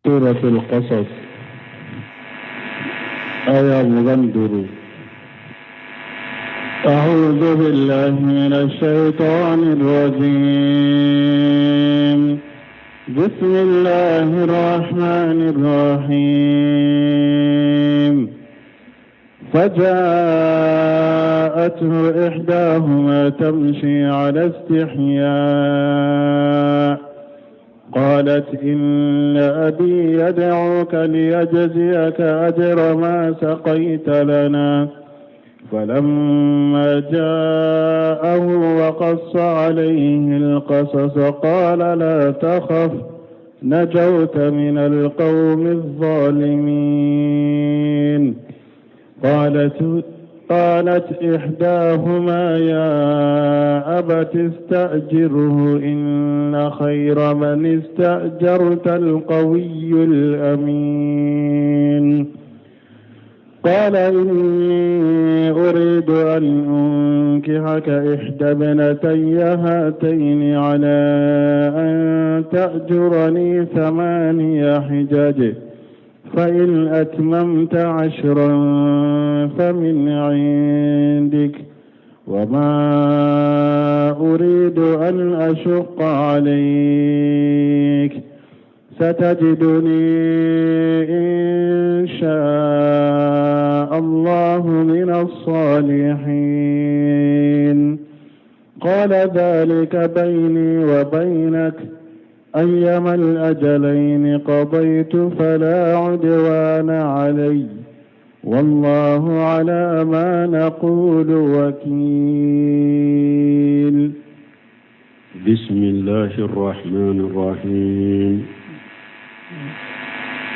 سورة القصص آية مغندر. أعوذ بالله من الشيطان الرجيم. بسم الله الرحمن الرحيم. فجاءته إحداهما تمشي على استحياء قالت إن أبي يدعوك ليجزيك أجر ما سقيت لنا. فلما جاءه وقص عليه القصص قال لا تخف نجوت من القوم الظالمين. قالت إحداهما يا أبت استأجره إن خير من استأجرت القوي الأمين. قال إني أريد أن أنكحك إحدى ابنتي هاتين على أن تأجرني 8 حجج فإن أتممت 10 فمن عندك وما أريد أن أشق عليك ستجدني إن شاء الله من الصالحين. قال ذلك بيني وبينك أيما الأجلين قضيت فلا عدوان علي والله على ما نقول وكيل. بسم الله الرحمن الرحيم.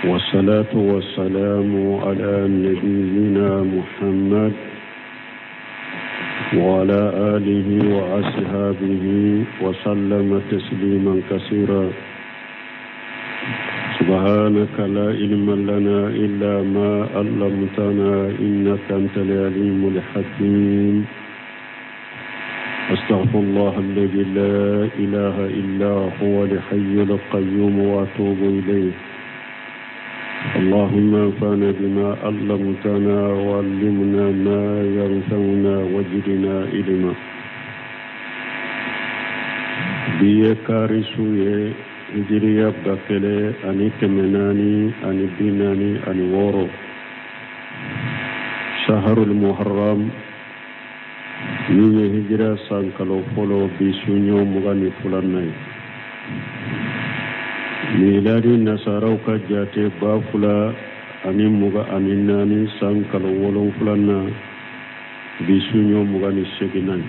والصلاة والسلام على نبينا محمد وعلى آله وأصحابه وسلم تسليما كثيرا. سبحانك لا علم لنا إلا ما علمتنا إنك أنت العليم الحكيم. أستغفر الله الذي لا إله إلا هو الحي القيوم وأتوب إليه. اللهم انفعنا بما علمتنا وعلمنا ما ينفعنا وزدنا علما. biye karisuye hijriya bakele ani temenani ani binani ani woro shahrul muharram ni hijra sankalo folo bisunyo mugani fulanay miladi nasaraw ka jate bafula ani muga ani nani sankalo wolon fulanna bisunyo mugani seginay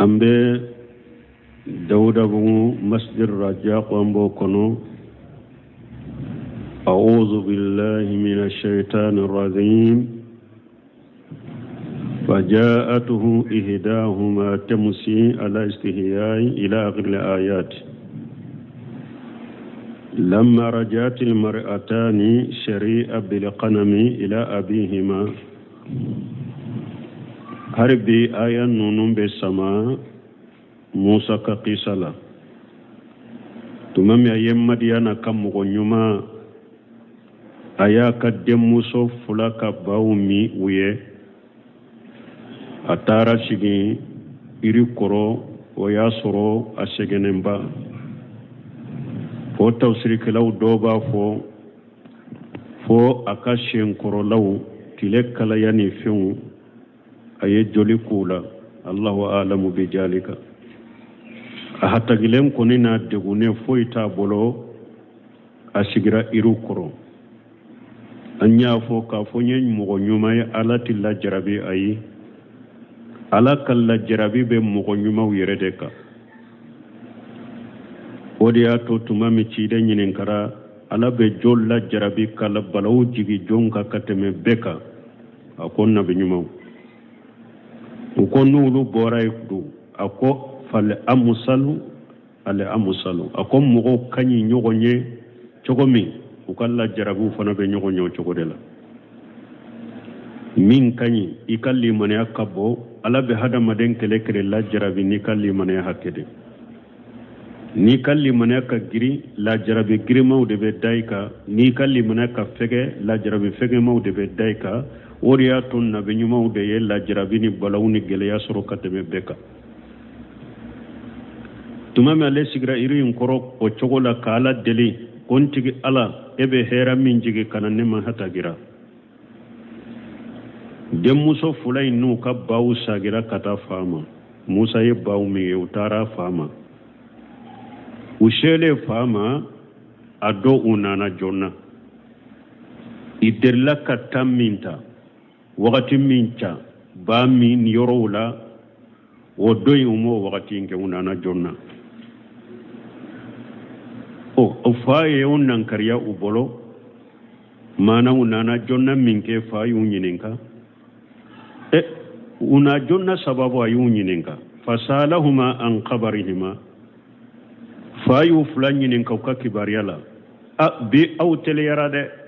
ambe dawuda bungu masjid raja qambo kono. أعوذ بالله من الشيطان الرجيم. فجاءته إحداهما تمشي على استحياء إلى آخر الآيات. لما رجعت المرأتان شريئا بالغنم إلى أبيهما harbi aya nunun be sama Musa ka qisala tumami ayem madiyana kam mo nyuma aya ka demuso fulaka bawmi uye atara shigi iri koro o yasoro ashegenemba fo tawsiri kalaw doba fo akashen koro law tilekala yani fiu aye joli kula Allahu a'lamu bi jalika ahata gilem konina degune foita bolo asigira iru koro anya fo ka fo nyen mo nyuma ya alati la jarabi ayi ala kala jarabi be mo nyuma wirede ka odiya to tumami ci de nyinin kara ala be jolla jarabi kala balaw jigi jonka kateme beka akon nabi nyuma ko nulu boray du ako fal amsalu ale amsalu ako mogo kanyi nyogonye chogomi ukalla jarabu fana be nyogonyo chogodela min kanyi ikalli mane akabo ala be hada maden kele kele la jarabi ni kalli mane hakede ni kalli mane ka giri la jarabi giri mawde be dayka ni kalli mane ka fege la jarabi fege mawde be dayka woriya tun na be nyumawde ye la jarabi ni balawni gele ya soro kateme beka tumame ale sigira iri nkoro o chogola kala deli kontigi ala ebe hera min jigi kananne ma hata gira dem muso fulay nu ka bawu sagira kata fama musa ye bawu mi ye utara fama ushele fama ado unana jonna iderla kata minta wakati mincha ba min yorowla o doy umo wakati nke unana jonna o faye on nan kariya ubolo mana unana jonna minke fayu nyininka una jonna sababu ayu nyininka fasalahuma an qabarihima fayu fulan nyininka ka kibariyala bi aw teleyarade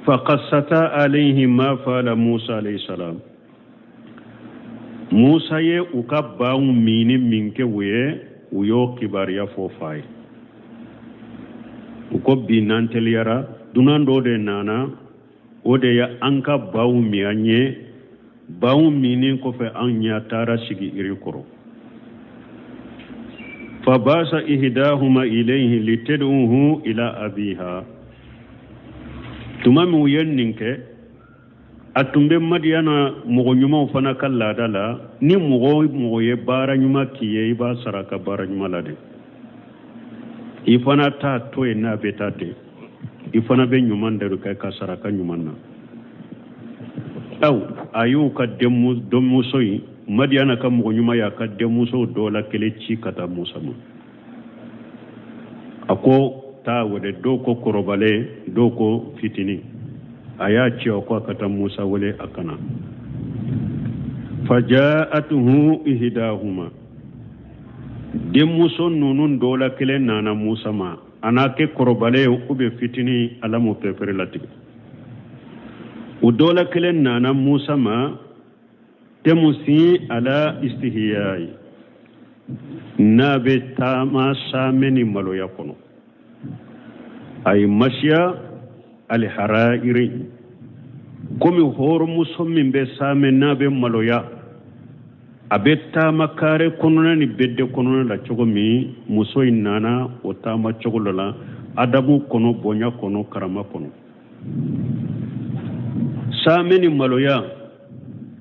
faqassata alayhi ma fala musa alayhi salam musa ye ukabba mini minke wuye uyo kibariya fo fay uko binan teliyara dunan do de nana ode ya anka bawu mi anye bawu mini ko fe anya tara sigi iri koro fabasa ihdahuma ilayhi litad'uhu ila abiha tumamu yenninke atumbe madiyana mogo nyuma fana kala dala ni mogo ye bara nyuma kiye iba saraka bara nyuma lade ifana ta to na betate ifana be nyuman da rukai ka saraka nyuman na aw ayu ka demu soyi madiyana ka mogo nyuma ya ka demu so dola kele ci kata musa ma ako ta wade doko korobale doko fitini aya ci ko kata musa wale akana fajaatuhu ihdahuma demu so nunun dola kele nana musa ma anake korobale ube fitini alamu pepere lati udola kele nana musa ma temusi ala istihiyai nabe tama sameni malo yakono ay masya al harairi komi horo muso min be same nabe malo ya abetta makare konona ni bedde konona la chogomi muso inana o tama chogolola adabu kono bonya kono karama kono sameni malo ya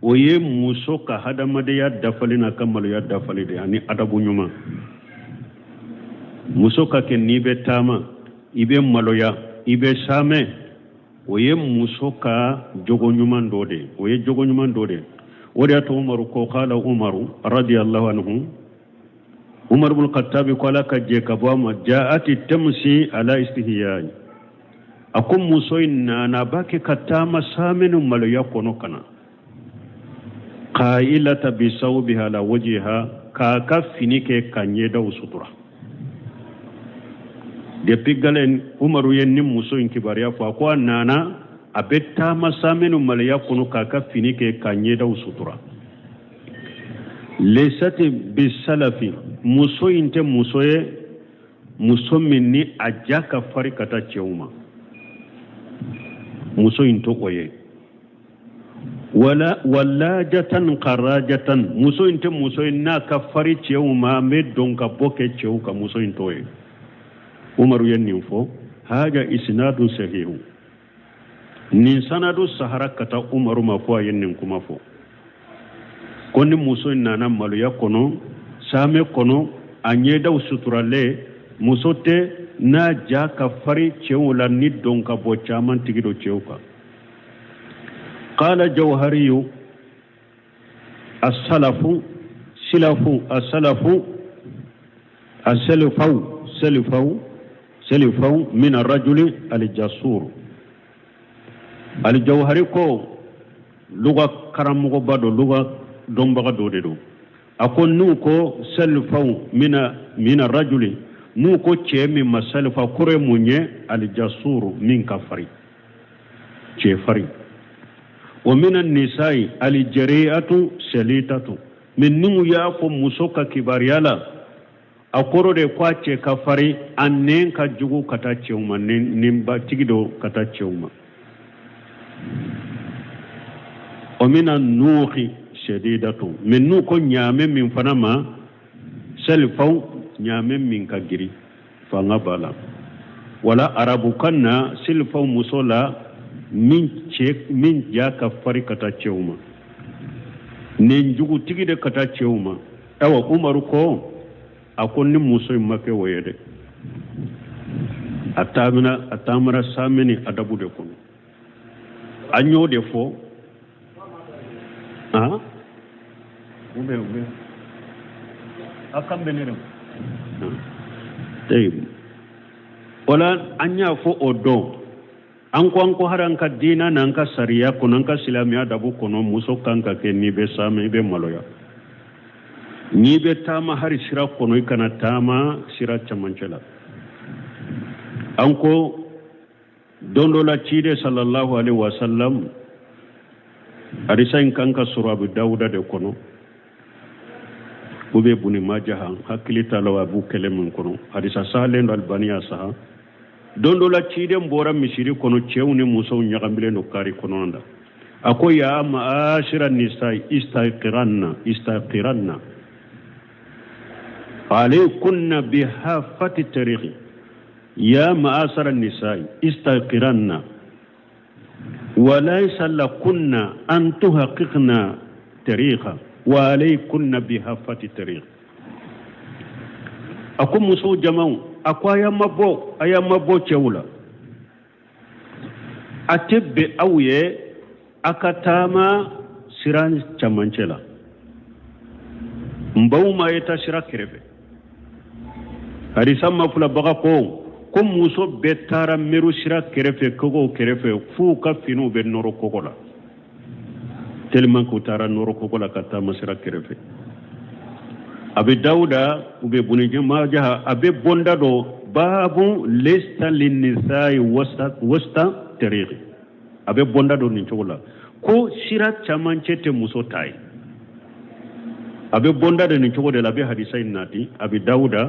oye muso ka hadamade ya dafalina kamalo ya dafalide ani adabu nyuma muso ka ke nibe tama ibe maloya ibe same oye muso ka jogo nyuma ndode oye jogo nyuma ndode wadi ato umaru ko qala umaru radiyallahu anhu umar ibn khattab qala ka je ka bama jaati tamsi ala istihyai akum muso inna na bake katama samenu maloya kono kana qailata bi sawbiha la wajhiha ka kafinike kanye da usutura de pigalen umaru yenni muso inkibariya fa ko nana abetta masamenu malaya kuno ka kafinike kanye da usutura lesati bi salafi muso inte musoye muso minni ajaka farikata cheuma muso into oye wala jatan qarajatan muso inte muso na ka fari cheuma me donka boke cheuka muso intoye umaru yenni fo haja isnadu sahihu ni sanadu sahara kata umaru ma fo yenni kuma fo konni muso nana malu yakono same kono anye daw suturale muso te na ja ka fari chewula ni donka bo chaman tigido chewka qala jawhariyu as-salafu silafu as-salafu as-salafu سلفوا من الرجل الجسور الجوهري كو لغة كرامو بدو لغة dombaga do de do akon nu ko salfaw mina rajuli nu ko ce min masalfa kure munye al jasuru min kafari ce fari wa min an-nisa'i al jari'atu salitatu min nu ya ko musoka kibariyala akoro de kwace kafari annen ka jugu kata ceuma nin ba tigido kata ceuma wa min an-nuhi shadidatu min nu ko nyame min fanama salfaw nyame min ka giri fanga bala wala arabu kanna silfaw musola min ja ka fari kata ceuma nin jugu tigide kata ceuma awa umaru ko akon ni muso make woyede atamara sameni adabu de kono anyo de fo ube akam benere tay wala anya fo odo anko haranka dina nanka sariya kono nanka islamiya adabu kono muso kanka ke ni be same be maloya ni be tama hari sira kono ikana tama sira chamancela anko dondo la chide sallallahu alaihi wasallam arisa inkanka sura abu dauda de kono ube buni majaha hakilita lawa bu kelemun kono hadisa sahlen albaniya saha dondo la chide mbora misiri kono chewni muso nyagambile no kari kono nda ako ya maashira nisai istaqiranna عليكن بحافة التاريخ يا معاشر النساء استيقظن وليس لكن أن تحققن تاريخا وعليكن بحافة التاريخ أكو مسو جماعة أكو أيام مبو تشولا أتب أوي أكتاما سيران تشمانشلا مبوما يتشرا كرفه hadisa mafula baga ko muso betara meru sira kerefe kogo kerefe fu ka finu be noro kogola tellement ko tara noro kogola kata masira kerefe abe dauda ube bunije majaha abe bonda do babu lista linnisai wasta tariqi abe bonda do ni chogola ko sira chamanchete muso tai abe bonda do ni chogode la be hadisa inati abe dauda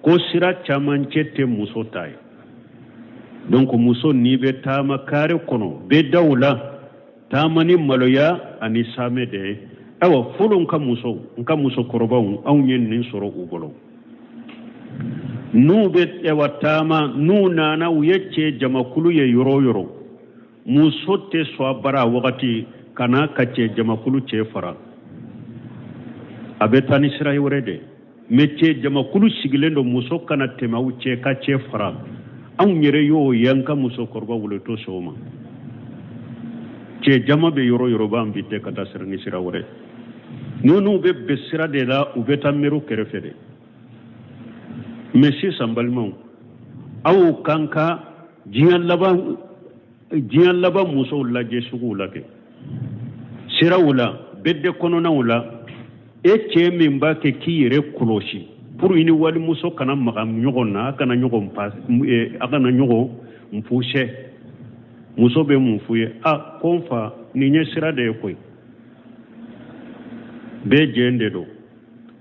ko sira chamancete muso tai donc muso ni be tama kare kono be dawla tamani maloya ani samede awa fulun ka muso korbaw aw nyen nin soro ugolo nu be ewa tama nu nana uyece jamakulu ye yoro muso te so bara wakati kana kace jamakulu ce fara abetani sira yorede mecce jama kulu sigilendo muso kana tema uce ka ce fara an yere yo yanka muso korba wuleto soma ce jama be yoro ba ambite kata sirni sira wore nonu be besira de la ubeta meru kerefede messi sambalmon aw kanka jiyan laba muso la je sugu lake sira wula bedde kono na wula ce min ba ke kiyere kuloshi pour ini wali muso kana magam nyogona kana nyogon pas akana nyogo mfushe muso be mfuye konfa ni nyesira de koy be jende do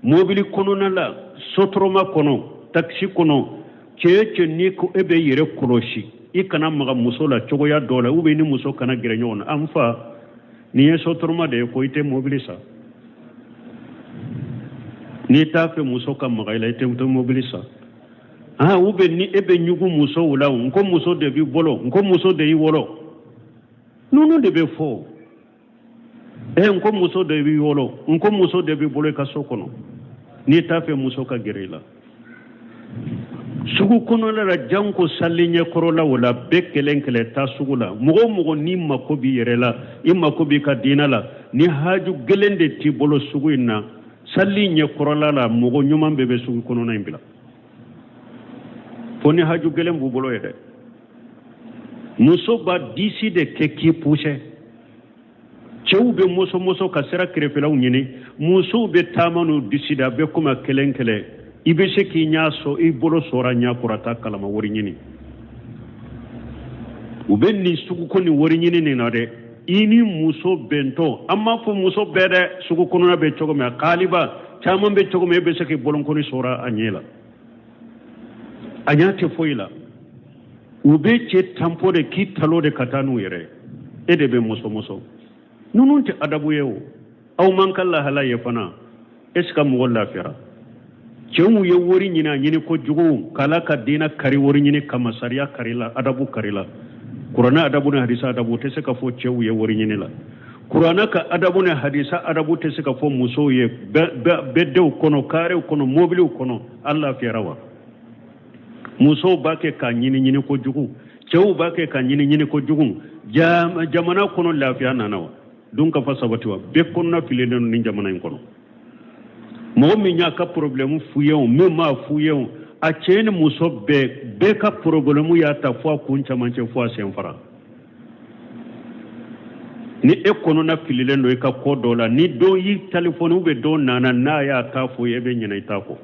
mobili kono na la sotroma kono taxi kono ce ni ko ebe yere kuloshi ikana magam muso la chogo ya dola ube ni muso kana gire nyona amfa ni sotroma de ko ite mobili sa ni tafe muso kam magaila ite mobilisa ube ni ebe nyugu muso wula nko muso de bi bolo nko muso de yi wolo nunu de be fo nko muso de bi wolo nko muso de bi bolo ka sokono ni tafe muso ka gerela sugu kono la janko salinye korola wala bekelenkele ta sugula mugo ni makobi yerela imakobi ka dinala ni haju gelende ti bolo sugu inna salli nye korola la mogo nyuman bebe sugu kono na imbila foni haju gelem bu bolo yede muso ba disi de keki pousse cɛw bɛ moso ka sira kɛrɛfɛlaw ɲini musow bɛ taama n'u disi da bɛ kuma kelen kelen i bɛ se k'i ɲɛ sɔrɔ i bolo sɔrɔ ɲɛ kɔrɔta kalama wari ɲini u bɛ nin suguko ni wari ɲini nin na dɛ i ni muso bɛntɔ an m'a fɔ muso bɛɛ dɛ sugu kɔnɔna bɛ cogo min kaaliba caman bɛ cogo min e bɛ se k'i bolonkɔni sɔrɔ a ɲɛ la a ɲɛ tɛ foyi la u bɛ cɛ tanpo de k'i talo de ka taa n'u yɛrɛ e de bɛ muso ninnu tɛ adabu ye o aw man ka lahala ye fana est ce que mɔgɔ lafiyara cɛw ye wari ɲini a ɲini kojugu k'ala ka diinɛ kari wari ɲini kama sariya kari la adabu kari la kuranɛ adabu ni hadisa adabu tɛ se ka fɔ cɛw ye wari ɲini la kuranɛ ka adabu ni hadisa adabu tɛ se ka fɔ musow ye bɛɛdenw kɔnɔ karew kɔnɔ mobiliw kɔnɔ an lafiyara wa musow b'a kɛ k'a ɲini kojugu cɛw b'a kɛ ka ɲini kojugu jamana kɔnɔ lafiya nana wa dun ka fa sabati wa bɛɛ kɔnɔna filen ni jamana in kɔnɔ mɔgɔ min y'a ka problème f'u ye o min m'a f'u ye o a cɛ ni muso bɛɛ ka problème y'a ta fɔ a kun camancɛ fɔ a sen fara ni e kɔnɔna fililen don i ka kɔ dɔ la ni dɔ y'i téléphone ou bien dɔ nana n'a y'a ta fɔ e bɛ ɲinɛ i ta kɔ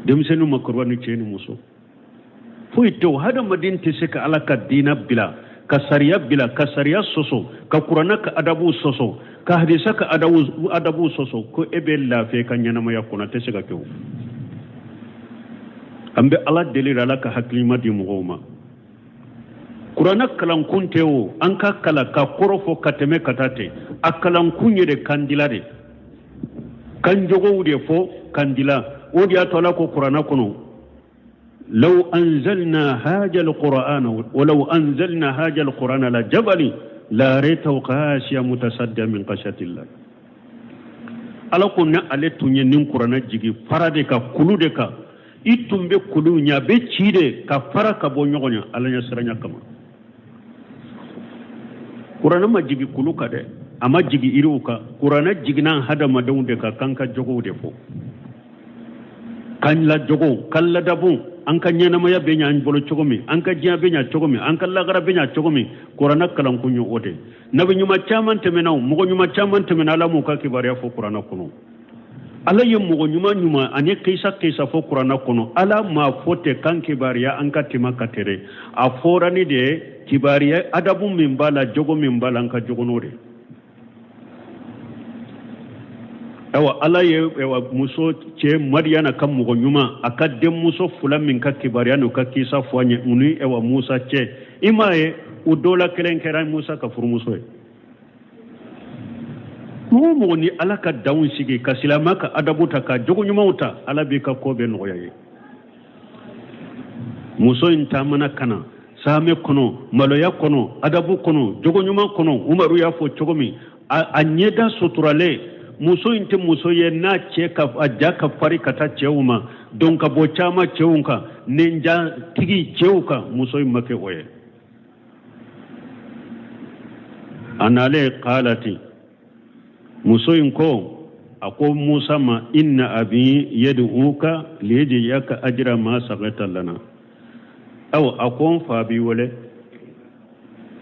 denmisɛnninw makɔrɔba ni cɛ ni muso foyi tɛ o hadamaden tɛ se ka ala ka diinɛ bila ka sariya bila ka sariya sɔsɔ ka kuranɛ ka adabu sɔsɔ ka hadisa ka adabu sɔsɔ ko e bɛ lafiya ka ɲɛnamaya kɔnɔ tɛ se ka kɛ o an bɛ ala deli ala ka hakilima di mɔgɔw ma kuranɛ kalankun tɛ o an ka kala ka kɔrɔ fɔ ka tɛmɛ ka taa ten a kalankun ye de kandila de kan jogow de fɔ kandila o de y'a to ala ko kuranɛ kɔnɔ لو أنزلنا هذا القرآن ولو أنزلنا هذا القرآن لجبل لاريته خاشعا متصدعا من خشية الله ala ko ne ale tun ye nin kuranɛ jigi fara de ka kulu de kan i tun bɛ kulu ɲa bɛ ci de ka fara ka bɔ ɲɔgɔn ɲa ala ɲɛ siranya kama kuranɛ ma jigi kulu kan dɛ a ma jigi iriw kan kuranɛ jiginna hadamadenw de kan kan ka jogow de fɔ kan la jogow kan ladabu an ka ɲɛnamaya bɛ ɲa an bolo cogo min an ka diɲɛ bɛ ɲa cogo min an ka lagara bɛ ɲa cogo min kuranɛ kalankun ye o de nabi ɲuman caman tɛmɛna mɔgɔ ɲuman caman tɛmɛna ala m'u ka kibaruya fɔ kuranɛ kɔnɔ ala ye mɔgɔ ɲuman ani kisa fɔ kuranɛ kɔnɔ ala m'a fɔ tɛ kan kibaruya an ka tema ka tere a fɔra ni de kibaruya adabu min b'a la jogo min b'a la an ka jogo n'o de awa ala ye muso cɛ mariyana ka mɔgɔ ɲuman a ka denmuso fila min ka kibaruya n'u ka kisa fɔ an ye u ni musa cɛ i m'a ye u dɔw la kelen kɛra musa ka furumuso ye mɔgɔ o mɔgɔ ni ala ka danw sigi ka silamɛ ka adabu ta ka jogo ɲumanw ta ala b'i ka ko bɛɛ nɔgɔya ye muso in taamana ka na saame kɔnɔ maloya kɔnɔ adabu kɔnɔ jogo ɲuman kɔnɔ umaru y'a fɔ cogo min a ɲɛda suturalen muso in tɛ muso ye n'a cɛ ka a ja ka fari ka taa cɛw ma donc ka bɔ caman cɛw kan nenjatigi cɛw kan muso in ma kɛ o ye a nalen qalati muso in ko a ko musa ma inna abi yad'uka liyajziyaka ajra ma sabata lana aw a ko n fa b'i wele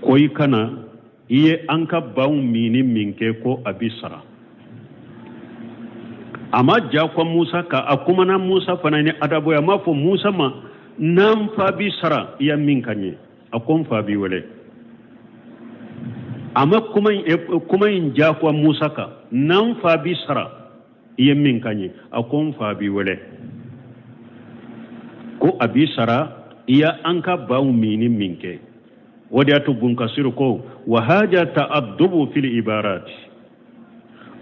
ko i kana i ye an ka baw mini min kɛ ko a bi sara a ma ja ko musa ka a kumana musa fana ni adabu ya ma fɔ musa ma n'an fa bi sara i ya min ka ɲɛ a ko n fa b'i wele a ma kuma in ja ko musa ka n'an fa bi sara i ye min ka ɲɛ a ko n fa b'i wele ko a bi sara i ya an ka baw mini min kɛ o de y'a to bunkasiru ko wa haja ta'addubu fil ibarat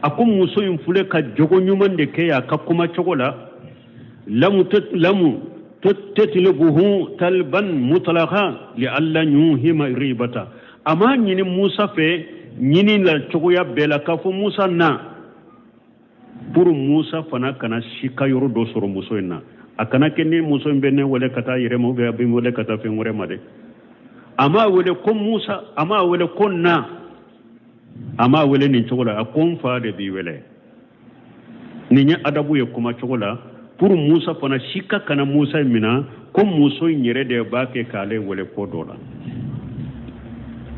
a ko muso in fule ka jogo ɲuman de kɛ a ka kuma cogo la lamu tatlubuhu talban mutlaqan li alla yuhima ribata ama ɲini musa fɛ ɲini la cogoya bɛɛ la k'a fɔ musa na pour musa fana kana si ka yɔrɔ dɔ sɔrɔ muso in na a kana kɛ ni muso in bɛ ne wele ka taa yɛrɛ ma ou bien a bɛ n wele ka taa fɛn wɛrɛ ma dɛ a m'a wele ko musa a m'a wele ko na a m'a wele nin cogo la a ko n fa de b'i wele nin ye adabu ye kuma cogo la pour musa fana si ka kana musa in minɛ ko muso in yɛrɛ de b'a kɛ k'ale wele ko dɔ la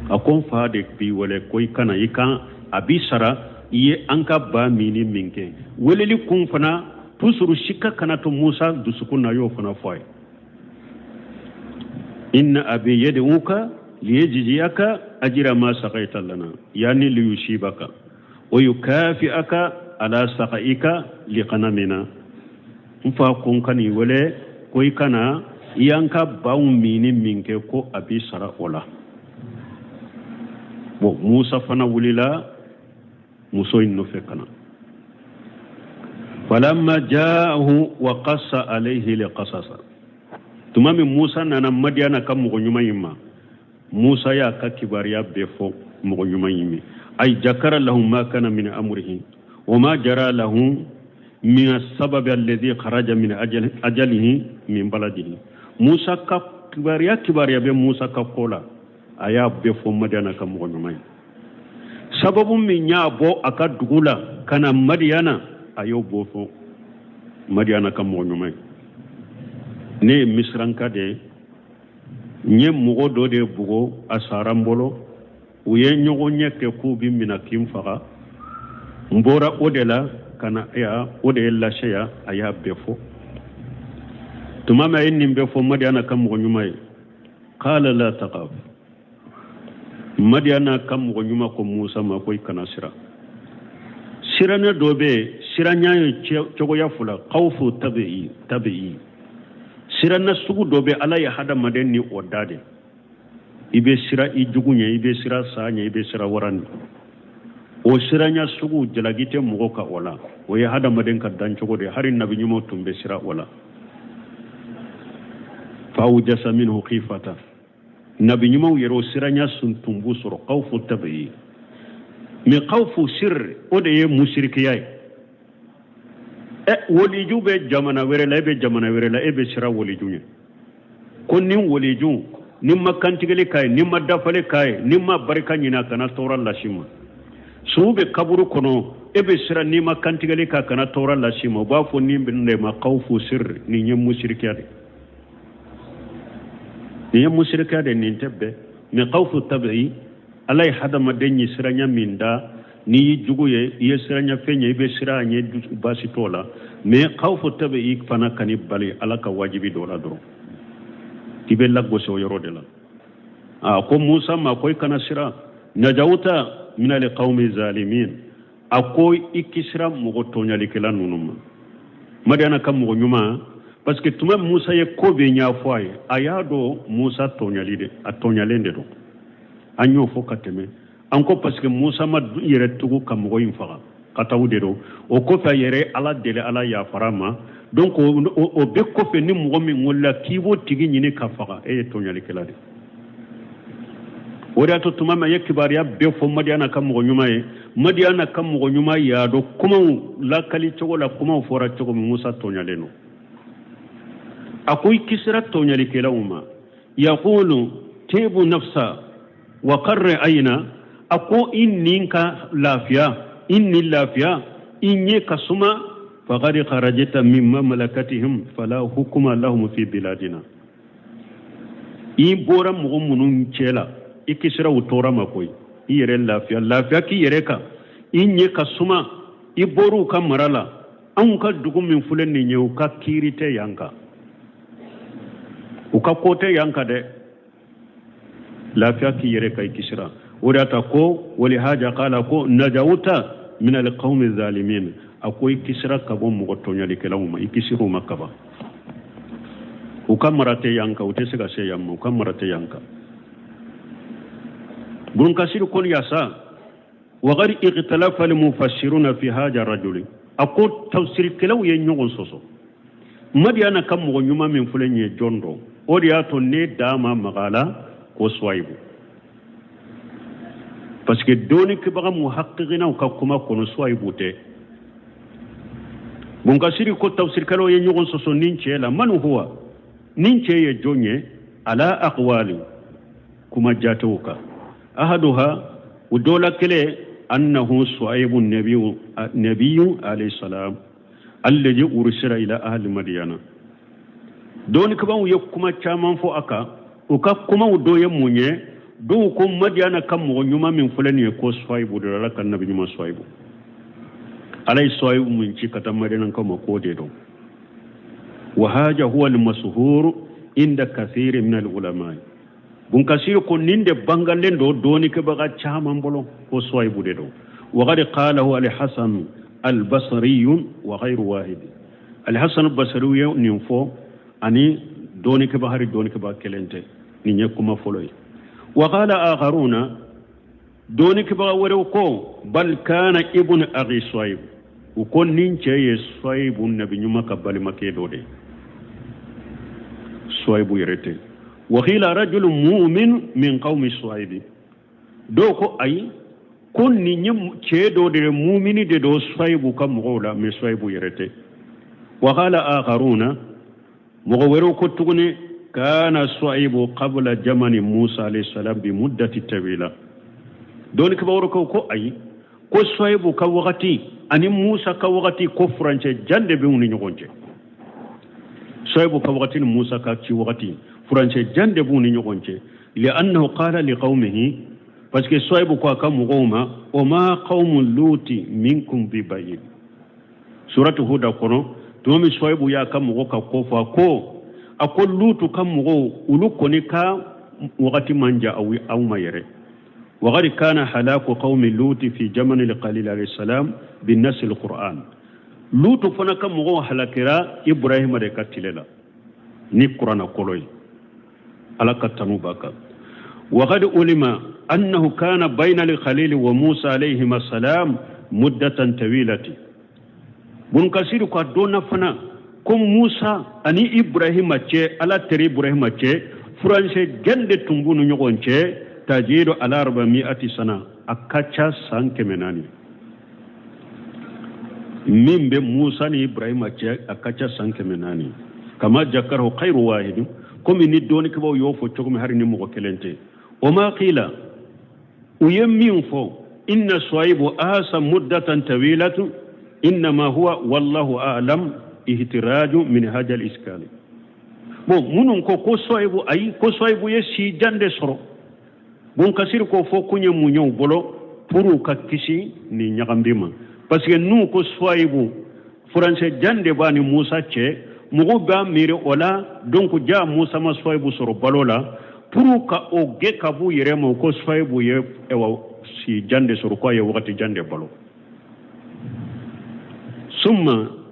akon fa de bi wala koy kana ikan abi sara iye anka ba mini minke weleli kun fana tusuru shikka kana to Musa dusukuna yo fana foy inna abi yad'uka liyajziyaka ajra ma saqaita lana yani liyushibaka wa yukafi'aka ala saqaika liqanamina mfa kun kani wale koy kana yanka bawu mini minke ko abi sara ola bo Musa fana wulila muso inno fekana falamma ja'ahu wa qassa alayhi liqasasa tumami Musa nana Madiana kam mo nyuma yimma Musa ya ka kibariya befo mo nyuma yimmi ay jakara lahum ma kana min amrihi wa ma jara lahum min as-sabab alladhi kharaja min ajalihi min baladihi Musa ka kibariya be Musa ka kola aya befo Madiana kam mo nyuma sababu min ya bo aka dugula kana Madiana ayo bofo Madiana kam mo nyuma ne misranka de nye mugo do de bugo asarambolo uye nyogo nyeke kubi mina kimfara mbora odela kana ya odela sheya aya befo tumama inni befo Madiana kam mo nyuma qala la taqaf Madiana kam mo nyuma ko Musa ma koy kana sira ne dobe sira nyayo chogo ya fula khawfu tabi'i sira na sugu dobe ala ya hada madenni odade ibe sira ijugunya ibe sira sanya ibe sira warani o sira nya sugu jalagite mugo ka wala o ya hada maden ka dan chogo de harin nabi nyumo tumbe sira wala fa wujasa minhu khifata nabi nyumo yero sira nya sun tumbu soro khawfu tabi'i mi khawfu sir o de ye mushrikiyai woliju be jamana were la be jamana were la be sira woliju ne kon nin woliju nin makantigele kay nin madafale kay nin ma barika nyina kana toral lashima sube kaburu kono be sira nin makantigele ka kana toral lashima ba fo nin binne ma khawfu sir ni nyem mushrikiyade ni mushrikiyade nin tebbe mi khawfu tabi alay hadama denyi sira nyaminda ni juguye ye siranya fenye ibe siranye basi tola me khawfu tabi fana kani bali alaka wajibi dola doro tibe laggo so yorode la ko Musa ma koy kana sira najauta min al qawmi zalimin akoy ikisra mugo tonyali kala nunuma Madiana kam mugo nyuma parce que tuma Musa ye ko be nya foye ayado Musa tonyali de atonyalende do anyo fo kateme anko parce que Musa ma yere tugu kam go infaga katawde do o ko fa yere ala dele ala ya farama donc o be ko fe ni mo mi ngolla kibo tigi nyini ka faga e to nyali kelade wori ato tuma ma yakibariya be fo Madiana kam go nyuma e Madiana kam go nyuma ya do kuma la kali chogo la kuma fora chogo Musa to nyale no akoy kisra to nyali kelawuma yaqulu tibu nafsa wa qarra ayna ako inninka lafiya inni lafiya inye kasuma faqad kharajta mimma malakatihim fala hukuma lahum fi biladina bora mugumunun cela ikisra utora makoy yere lafiya ki yere ka inye kasuma boru ka marala an ka dugum min fulen ni nyew ka kirite yanka uka kote yanka de lafiya ki yere ka ikisra وداتا كو ولهاجا قال كو نجاوتا من القوم الظالمين اكو كسرا كبو مغتونيا لكلوما يكسروا مكبا وكمرته يانكا وتسغا سيام وكمرته يانكا بون كسر كون ياسا وغير اختلاف المفسرون في هذا الرجل اكو تفسير كلو ينيون سوسو مديانا كم غنيما من فلني جوندو اودياتو ني داما مغالا كو سوايبو parce que doni ke baga muhaqqiqina ka kuma kono so ay bute bon kasiri ko tafsir kalo ye nyogon so ninche la man huwa ninche ye jonye ala aqwali kuma jatawka ahaduha udola kele annahu suaybun nabiyyu alayhi salam alladhi ursila ila ahli madyana doni ke bamu ye kuma chaman fo aka o ka kuma udo ye munye do ko madiana kam mo nyuma min fulani ko swaibu da la kan nabi nyuma swaibu alai swaibu mun ci kata madiana kam ko de do wa haja huwa al mashhur inda kathir min al ulama bun kasir ko ninde bangalen do doni ke baga chama mbolo ko swaibu de do wa qad qalahu al hasan al basri wa ghayr wahid al hasan al basri ni fo ani doni ke bahari doni ke ba kelente ni nyekuma foloy وقال آخرون دونك بغوركو بل كان ابن أغي صايب وكون نينجي صايب النبي نما قبل مكيدو دي صايب يرتي وقيل رجل مؤمن من قوم صايب دوكو أي كون نينيم كيدو دي مؤمن دي دو صايب كم غولا من صايب يرتي وقال آخرون مغوركو تغني كان صعيب قبل زمن موسى عليه السلام بمدة طويلة دونك بوركو كو أي كو صعيب كوغتي أني موسى كوغتي كفرانش جند بيوني نيغونجي صعيب كوغتي موسى كاكي وغتي فرانش جند بيوني نيغونجي لأنه قال لقومه باسكو صعيب كوكا مغوما وما قوم لوط منكم ببعيد سورة هود كونو تومي صعيب يا كمغوكا كوفا كو akol lutu kam mugo uluko ni ka wakati manja au mayere وغير كان هلاك قوم لوط في زمن القليل عليه السلام بالنص القرآن لوط فنا كم مغو هلاكرا إبراهيم ركتللا ني قرآن قولي على كتنو باكا وقد علم أنه كان بين الخليل وموسى عليهما السلام مدة طويلة بن كثير كدونا فنا كم موسى أني إبراهيم أتشي على تري إبراهيم أتشي فرنسي جند تنبون نيغونشي تجير على 400 سنة أكاتشا سانكمناني من بموسى إبراهيم أتشي أكاتشا سانكمناني كما ذكره خير واحد كم ندوني كبو يوفو تشوكم هرني مغوكلنتي وما قيل ويمين فو إن صعيب آسا مدة طويلة إنما هو والله أعلم احتراج من هذا الإشكال bon munun ko soybu ay ko soybu yesi jande soro bon kasir ko fo kunye munyo bolo puru ka kisi ni nyagambima parce que nous ko soybu français jande bani Musa che mugo ba mire ola donc ja Musa ma soybu soro balola puru ka o ge kabu yere mo ko soybu ye ewa si jande soro ko ye wakati jande balo summa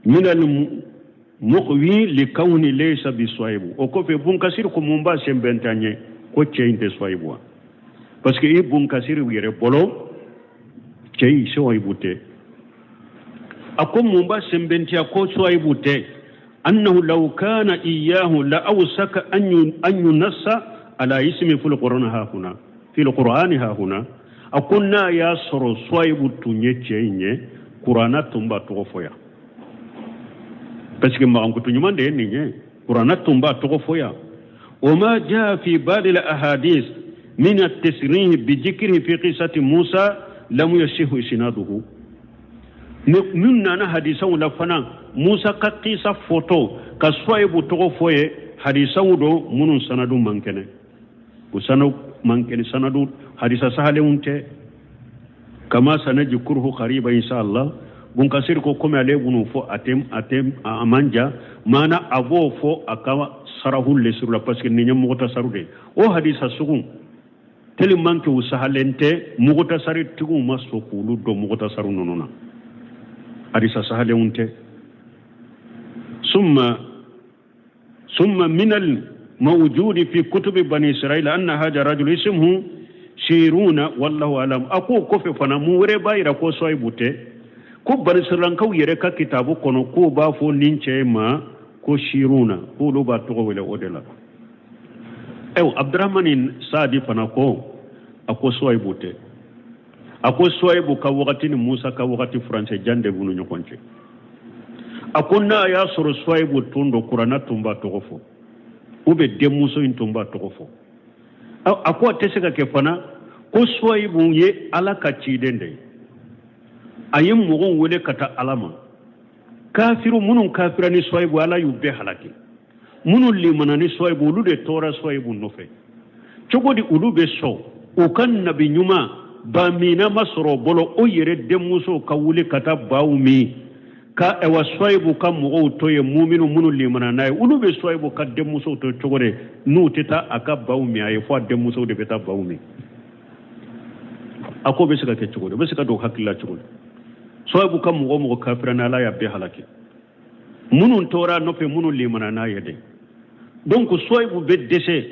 من المقوي لكون ليس بصويب وكوفي بون كثير كومبا سيمبنتاني كو تشين دي صويبوا باسكو اي بون كثير ويري بولو تشي صويبوتي اكو مومبا سيمبنتيا كو صويبوتي انه لو كان اياه لاوسك ان ينص على اسم في القران ها هنا في القران ها هنا اكونا يا سرو صويبوتو نيتشي قرانا تومبا توفويا parce que ma ko tunyuma de ni nye qur'ana tumba to foya وما جاء في بعض الاحاديث من التسريح بذكره في قصه موسى لم يصح اسناده من نانا حديثا ولا فنا موسى قصه فوتو كسويب تو فويه حديثا ودو من سندو مانكنه وسنو مانكنه سندو حديثا سهلونته كما سنذكره قريبا ان شاء الله bun kasir ko comme ale bunu fo atem amanja mana abo fo akawa sarahul le sur la parce que ni nyam mota sarude o hadisa sugun tele manke usahalente mugota sari tugu maso kulu do mugota saru nonona hadisa sahale unte ثم من الموجود في كتب بني إسرائيل أن هذا رجل اسمه شيرون والله أعلم أكو كوفي فنا موري بايرا كو سويبوتي ko bani sirran kaw yere ka kitabu kono ko ba fo ninche ma ko shiruna ko lo ba to wala odela abdurrahman sadi fana ko ako soybute ako soybu ka wakati ni musa ka wakati france jande bunu nyokonche akonna ya soro soybu tundo qur'ana tumba to fo ube de muso in tumba to fo ako tesega ke fana ko soybu ye ala ka chidende ayem mogon wele kata alama kafiru munun kafirani soybu ala yubbe halaki munun limana ni soybu lude tora soybu nofe cogodi ulu be so o kan nabi nyuma ba mina masoro bolo o yere demuso ka wuli kata bawmi ka ewa swaibu kam mo to ye mu'minu munu limana nay ulu be swaibu ka demuso to cogore nu teta aka bawmi ay fo demuso de beta bawmi ako be sika ke cogore be sika do hakilla cogore swaibu kam mo kafirana la ya be halaki munun tora no fe munun limana na yede donc swaibu be dese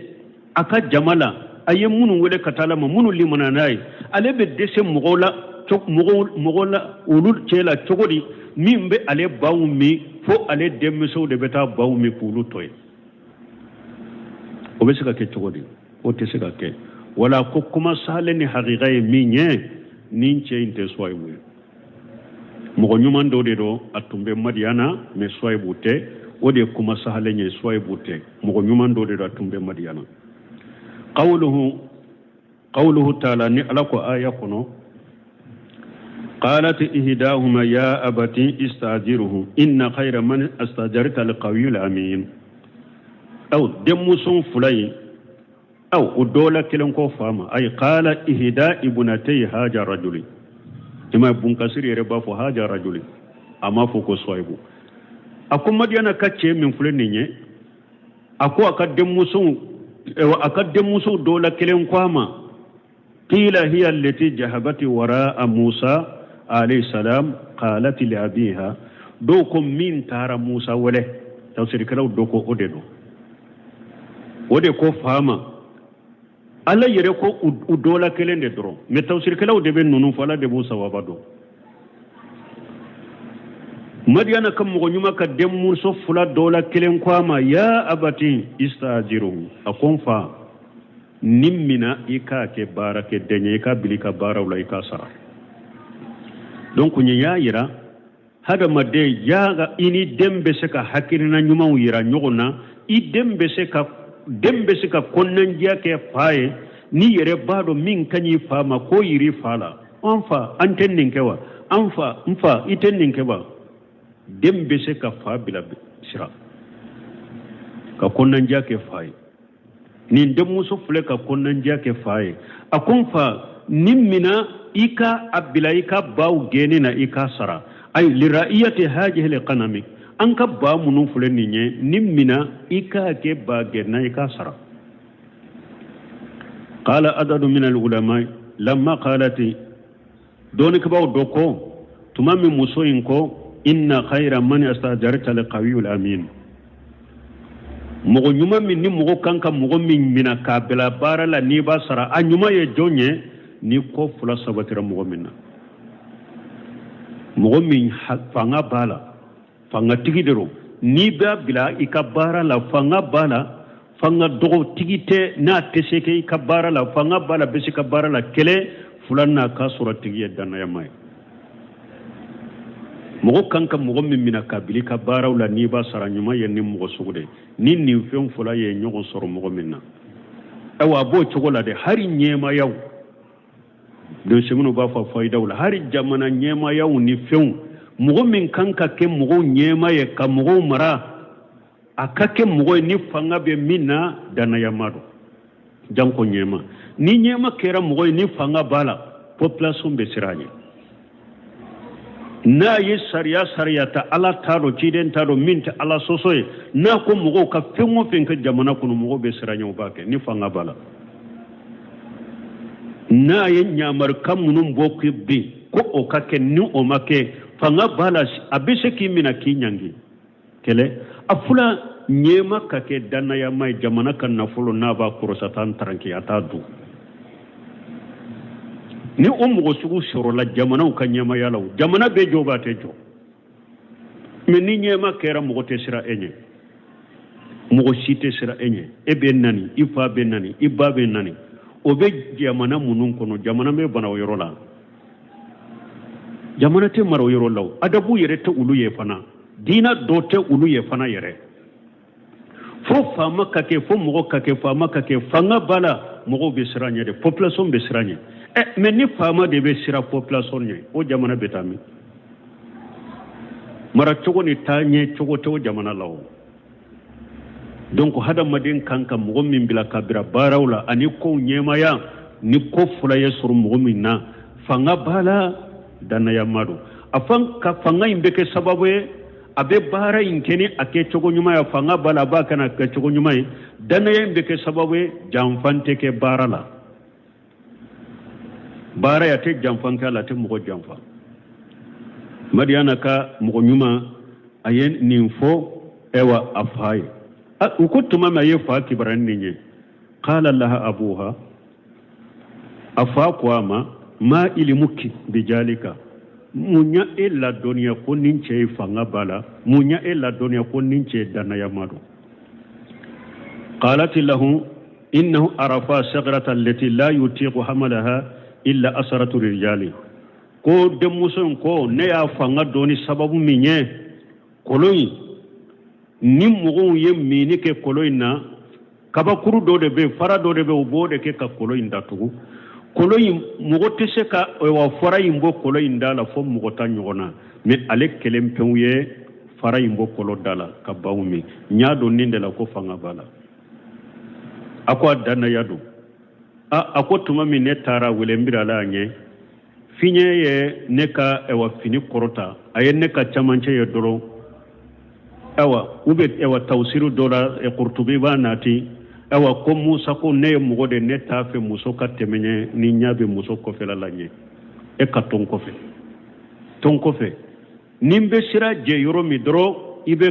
aka jamala aye munun wele katala ma munun limana nay ale be dese mogola ulul cela cogodi min be ale bawmi fo ale demiso de beta bawmi kulu toy o be sika ke cogodi o te sika ke wala ko kuma saleni haqiqa e minye ninche inte swaibu mogo nyuman do de do atumbe madiana me swaibu te o de kuma sahalenye swaibu te mogo nyuman do de do atumbe madiana قوله تعالى نعلق آية كنو قالت إهداهما يا أبتي استأجره إن خير من استأجرت القوي الأمين أو دمسون فلاي أو الدولة كلنكو فاما أي قال إهداء ابنتي هاجر رجلي إما ابن كثير يربا فهاجر رجلي أما فوكو صايبو أكو مديانا كاتشي من فلنيني أكو أكدمسون دولة كلنكو قيل هي التي جهبت وراء موسى عليه السلام قالت لأبيها دوكم من تارا موسى وله تفسير كلاو دوكو أودينو وديكو فاما ألا يريكو أدولا كلين دي درو متفسير كلاو دي بين نونو فلا دي موسى وابادو مديانا كم مغنيما كدم موسى فلا دولا كلين كواما يا أبتي استأجره أكون فا nimmina ika ke bara ke denye ika bilika bara wala ika sara donc nya yayira hada madde yaga ini dembe seka hakirina nyuma yira nyogona I dembe seka konnan jiya ke faye ni yere bado min kanyi fama ko yiri fala anfa antennin kewa anfa mfa itennin kewa dembe seka fa bila sira ka konnan jiya ke faye ni ndemu so fule ka konnan jake faye akon fa nimmina ika abila ika baw gene na ika sara ay li ra'iyati hadhihi alqanami an ka ba munun fule ninye nimmina ika ke ba gena ika sara qala adadu min alulama lamma qalati donik baw doko tumami musoyinko inna khayra man astajarta alqawiyul amin mogo nyuma min ni mogo kanka mogo min mina kabila bara la ni ba sara anyuma ye jonye ni ko fula sabatira mogo minna mogo min fanga bala fanga tigidero ni ba bila ikabara la fanga bala fanga dogo tigite na teseke ikabara la fanga bala besika bara la kele fulanna ka sura tigiye dana yamay mogo kanka mogo min mina kabili ka baaraw la ni ba sara nyuma ye ni mogo sugude ni fen fula ye nyogo soro mogo minna awa bo chogola de hari nyema yaw de semunu ba fa fayda wala hari jamana nyema yaw ni fen mogo min kanka ke mogo nyema ye ka mogo mara akake mogo ni fanga be minna dana yamado janko nyema ni nyema kera mogo ni fanga bala population be siranye na yi sariya ta ala taro ciden taro minta ala sosoye na ko mugo ka fengo fenka jamana kuno mugo be siranyo bake ni fanga bala na yi nyamar kamunun boku bi ko o kake ni o make fanga bala abise ki mina ki nyangi kele afula nyema kake dana ya mai jamana kan na fulo na ba kurosatan taranki atadu ni umgo sugu shoro la jamana ka nyema yalaw jamana be joba te jo men ni nyema kera mugo te sira enye mugo site sira enye e be nani ifa be nani ibba be nani o be jamana munun kono jamana me bana yoro la jamana te maro yoro law adabu yere te ulu ye fana dina do te ulu ye fana yere fo fama kake fo mugo kake fama kake fanga bala mugo be sira nya de population be sira nya mais ni fama de be sira population nye o jamana betami mara chogo ni tanye chogo to jamana lawo donc hada madin kanka mo min bila kabira barawla ani ko nyemaya ni ko fulaye sur mo min na fanga bala dana ya madu afan ka fanga imbeke sababu abe bara inkeni ake chogo nyuma ya fanga bala ba kana ka chogo nyuma dana ya imbeke sababu jamfante ke barala bara ya te jamfan kala te mo jamfa madiana ka mo nyuma ayen ninfo ewa afai ukutuma ma yefa kibaran ninye qala laha abuha afa kwama ma ilimuki bijalika munya illa dunya ko ninche fanga bala munya illa dunya ko ninche dana yamado qalat lahu innahu arafa sagrata allati la yutiqu hamalaha illa asaratu rijali ko demuson ko ne ya fanga doni sababu minye koloi ni mugu ye mini ke koloi na kabakuru do de be fara do de be ubode ke ka koloi ndatugu koloi mugo tese ka wa fara imbo koloi ndala fo mugo tanyona me ale kelempeuye fara imbo kolo dala ka bawmi nyaado nindela ko fanga bala akwa dana yadu ako tuma mi ne tara wilembira la nye finye ye neka ewa fini korota aye neka chamanche ye doro ewa ube ewa tawsiru dola e Qurtubi ba nati ewa ko Musa ko ne mugo de ne tafe muso ka temenye ni nyabe muso ko fela la nye e ka tonkofe nimbe sira je yoro mi doro ibe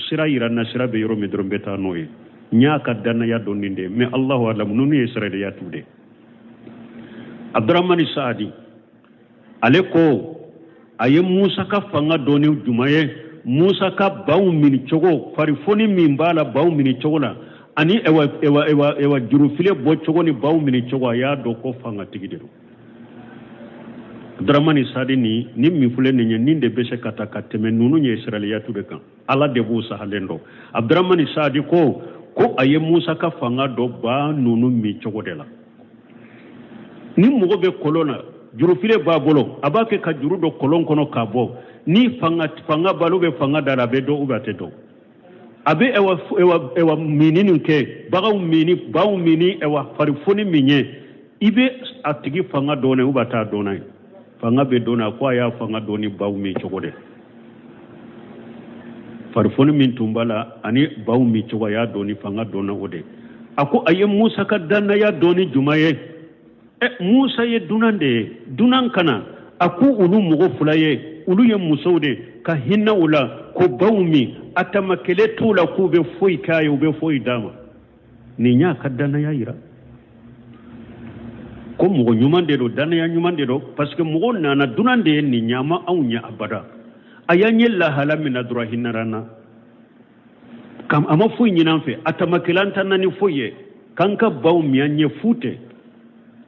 sira irana sira be yoro mi doro beta noye nyaka dana ya doninde me Allahu alam nunu Israel ya tude Abdurrahman Saadi aleko aye Musa ka fanga doni jumaye Musa ka bawu min chogo farifoni min bala bawu min chogola ani ewa jurufile bo chogo ni bawu min chogo ya do ko fanga tigidero Abdurrahman Saadi ni mi fule ni ninde bese kata kateme nunu nye Israel ya tude kan ala debu sahalendo Abdurrahman Saadi ko aye Musa ka fanga do ba nunu mi chogo de la ni mugo be kolona jurufile ba bolo abake ka juru do kolon kono ka bo ni fanga balu be fanga dala be do ubate do abe ewa mininu ke baga mini ewa farifoni minye ibe atigi fanga do ne ubata do na fanga be do na kwa ya fanga do ni bawu mi chogo de farifoni min tumbala ani bawu mi chogo ya do ni fanga do na ode ako aye Musa ka danna ya do ni jumaye Musa ye dunan kana aku ulu mugo fulaye ulu ye musode ka hinna ula ko bawmi atamakele tula ku be foi kayo be foi dama ni nya ka dana ya ira ko mugo nyumande do dana ya nyumande do parce que mugo nana dunande ni nyama aunya abada ayanye la halamina durahinarana kam ama foi nyinanfe atamakelanta nani foye kanka bawmi anye fute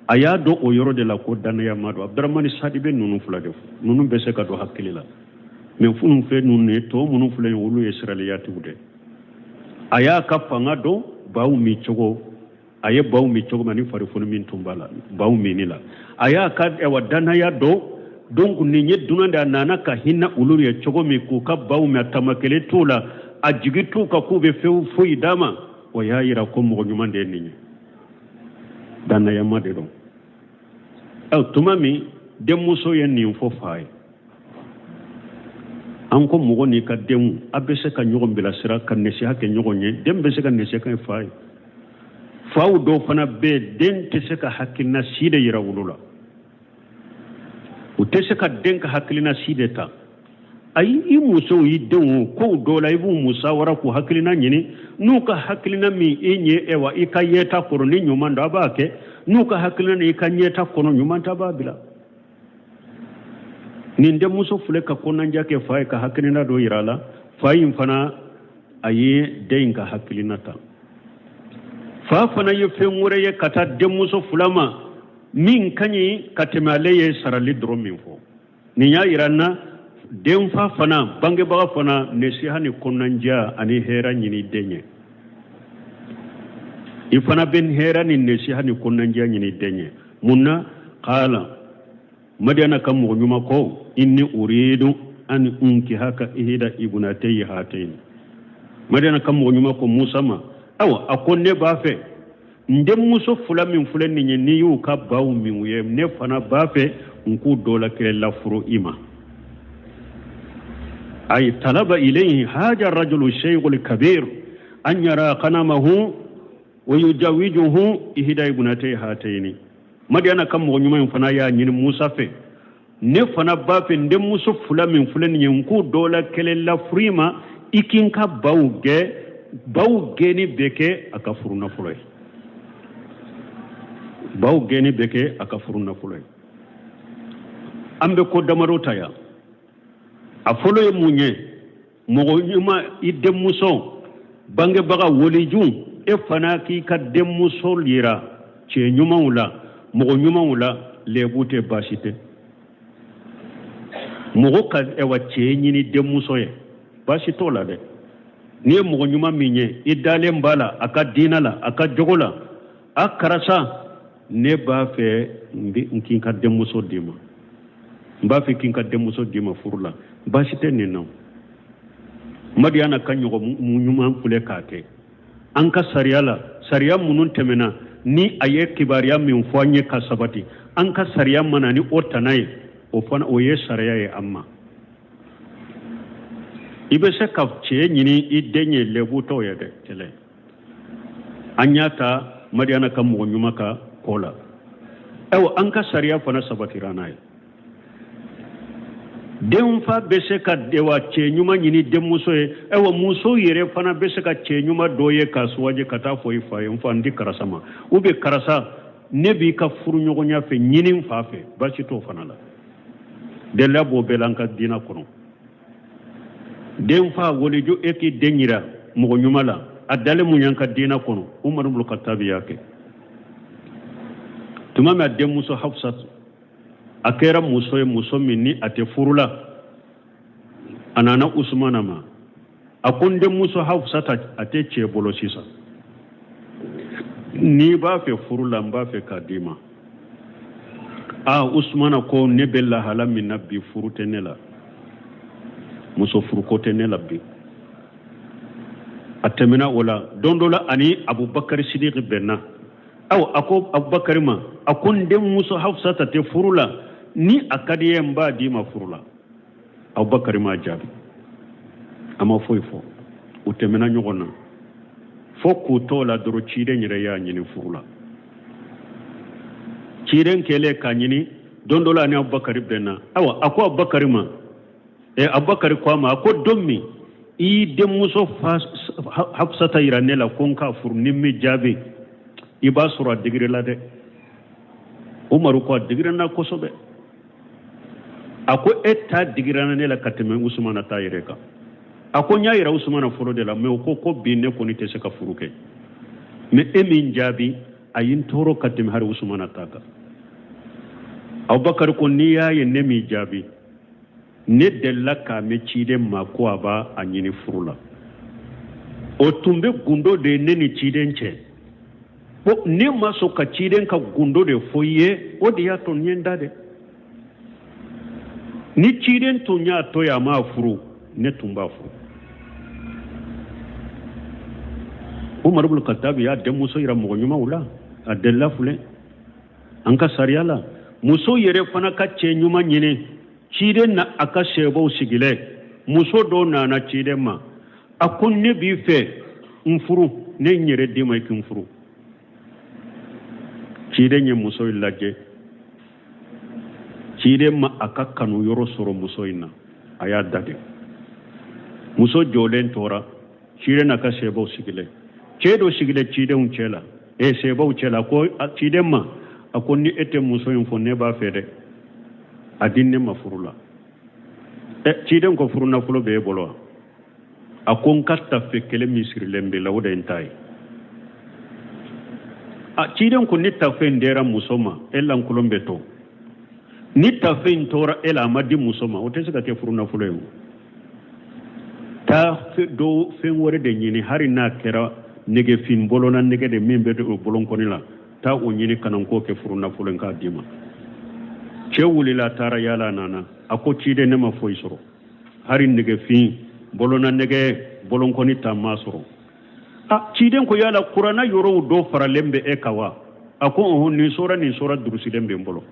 aya do o yoro de la ko dana ya mado Abdurrahman Saadi be nunu fula def nunu be se ka do hakkilila me funu fe nunu to munu fula wulu Israeliyati wude aya ka fanga do bawu mi chogo aye bawu mi chogo mani fari funu min tumbala bawu mi nila aya ka e wadana ya do donc ni nye dunanda nana ka hinna uluri ya chogo mi ku ka bawu mi atamakele tula ajigitu ka ku be fe fu idama o ya ira ko mo nyumande ninyi dana ya made do tumami demuso ye ni fo fay anko mugo ni ka demu abese ka nyogo bila sira kan nesi hake nyogo nye dembe se ka nesi ka fay faw do fana be den te se ka hakina side yira wulula u te se ka den ka hakina side ta ay i muso yi demu ko do la ibu musa wara ku hakina nyini nuka hakina mi enye ewa ikayeta koro ni nyumanda abake nuka hakina ni ikanyeta kono nyumanda babila ninde muso fule ka kona njake fay ka hakina do irala fay mfana aye dein ka hakina ta fa fana ye femure ye kata de muso fulama min kanyi katemale ye sarali dro min fo ni ya irana den fa fana bange baga fana nesiha ni konanja ani hera nyini denye ifana ben hera ni nesiha ni konanja nyini denye munna qala madiana kam mo nyuma ko inni uridu an unkihaka ihda ibnatay hatain madiana kam mo nyuma ko Musa ma awa akonne ba fe ndem muso fula min fula ni ni yu ka bawu min wuye ne fana ba fe nku dola kele la furu ima ay talaba ilayhi haja ar-rajulu shaykh al-kabir an yara qanamahu wa yujawijuhu ihda ibnatay hataini madiana kam mo nyuma fana ya nyini Musa fe ne fana ba fe ndem muso fula min fula ni nku dola kele la furima ikin ka bawu ge ni beke aka furu na fuloy bawu ge ni beke aka furu na fuloy ambe ko damaro taya a foloye munye mogo nyuma idem muso bange baga woliju e fana ki ka dem muso lira che nyuma wula mogo nyuma wula lebute basite mogo ka ewa che nyini dem muso ye basito la de ni mogo nyuma minye idale mbala aka dinala aka jogola akarasa ne ba fe nkin ka dem muso dima mba fi kinka demuso dima furula basite ni naw madiana kanyo mu nyuma fule kake anka sariya munun temena ni aye kibariya min fanye ka sabati anka sariya manani otanai o fana o ye sariya ye amma ibe se ka che nyini idenye lebuto ya de tele anyata madiana kam mo nyuma ka kola ewo anka sariya fana sabati ranai den fa bese ka dewa che nyuma nyini dem muso e ewa muso yere fana bese ka che nyuma doye kasuwaje kata foi fa mfa ndi karasama ube karasa nebi ka furu nyogonya fe nyini mfa fe bachi to fana la de labo belanka dina kono den fa woliju eki denyira mo nyuma la adale munyanka dina kono Umar ibn Khattab yake tumama dem muso Hafsat akera muso minni ate furula anana Usmana ma akunde muso Hafsata ate chebolo sisa ni ba fe furula mba fe kadima Usmana ko ne bella hala min nabbi furutenela muso furukotenela bi atemina wala dondola ani Abubakar Siddiq benna ako Abubakar ma akunde muso Hafsata te furula ni akadiye mba di mafurula Abubakar ma jabi ama foifo utemena nyogona foku tola doro chide nyire ya nyini furula chiden kele kanyini dondola ni Abubakar benna ako Abubakar ma Abubakar kwa ma ako dommi i demuso Hafsata iranela konka furu nimmi jabi iba sura digire la de Umaru ko digire na kosobe ako etta digirana ne la kateme Usmana tayireka ako nyaayira Usmana furo de la me ko binne ko ni tese ka furuke me emin jabi ayin toro kateme har Usmana taka Abubakar ko ni yaaye ne mi jabi ne della ka me chide ma ko aba anyini furula o tumbe gundo de ne ni chiden che bo ne maso ka chiden ka gundo de foye o de ya ton yenda de ni chiden tunya to ya ma furu ne tumba furu Umar ibn Khattab ya de muso ira mo nyuma wula adella fule anka sariala muso yere fana ka che nyuma nyine chiden na aka shebo sigile muso do na chiden ma akun ne bi fe mfuru ne nyere di mai kin furu chiden ye muso ilaje chiden ma aka kanu yoro soro muso ina aya dade muso jolen tora chiden aka shebo sigile chedo sigile chiden chela shebo chela ko chiden ma akon ni ete muso info ne ba fede adinne mafurula chiden ko furuna fulo be bolo akon katta fekele misri lembe lawda entai chiden ko nitta fe ndera musoma elan kulombe to nitta fe ntora ela madi musoma o tesika ke furuna fulo yo ta fe do fe wore de nyini hari na kera nege fin bolona nege de membe de bolon konila ta o nyini kanan ko ke furuna fulo ka dima cewuli la tara yala nana ako chide ne ma foy soro hari nege fin bolona nege bolon koni tamma soro ciden ko yala qur'ana yoro do faralembe e kawa ako on ni sura durusilembe mbolo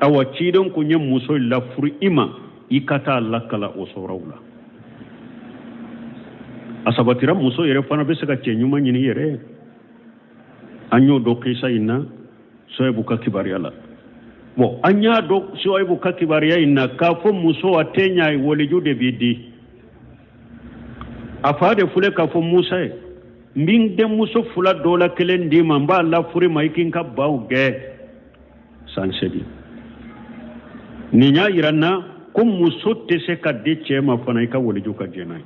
awa ciden ko nyem muso la furu ima ikata lakala o sorawla asabatira muso yere fana be saka cenyuma nyini yere anyo do kisa ina soebu ka kibariala bo anya do soebu ka kibariya ina ka fo muso atenya wole jude bidi afade fule ka fo musa mbing de muso fula dola kelen di mamba la furi maikin ka bawge sansedi ninya iranna ko muso tese ka de chema fana ka wole ju ka jenai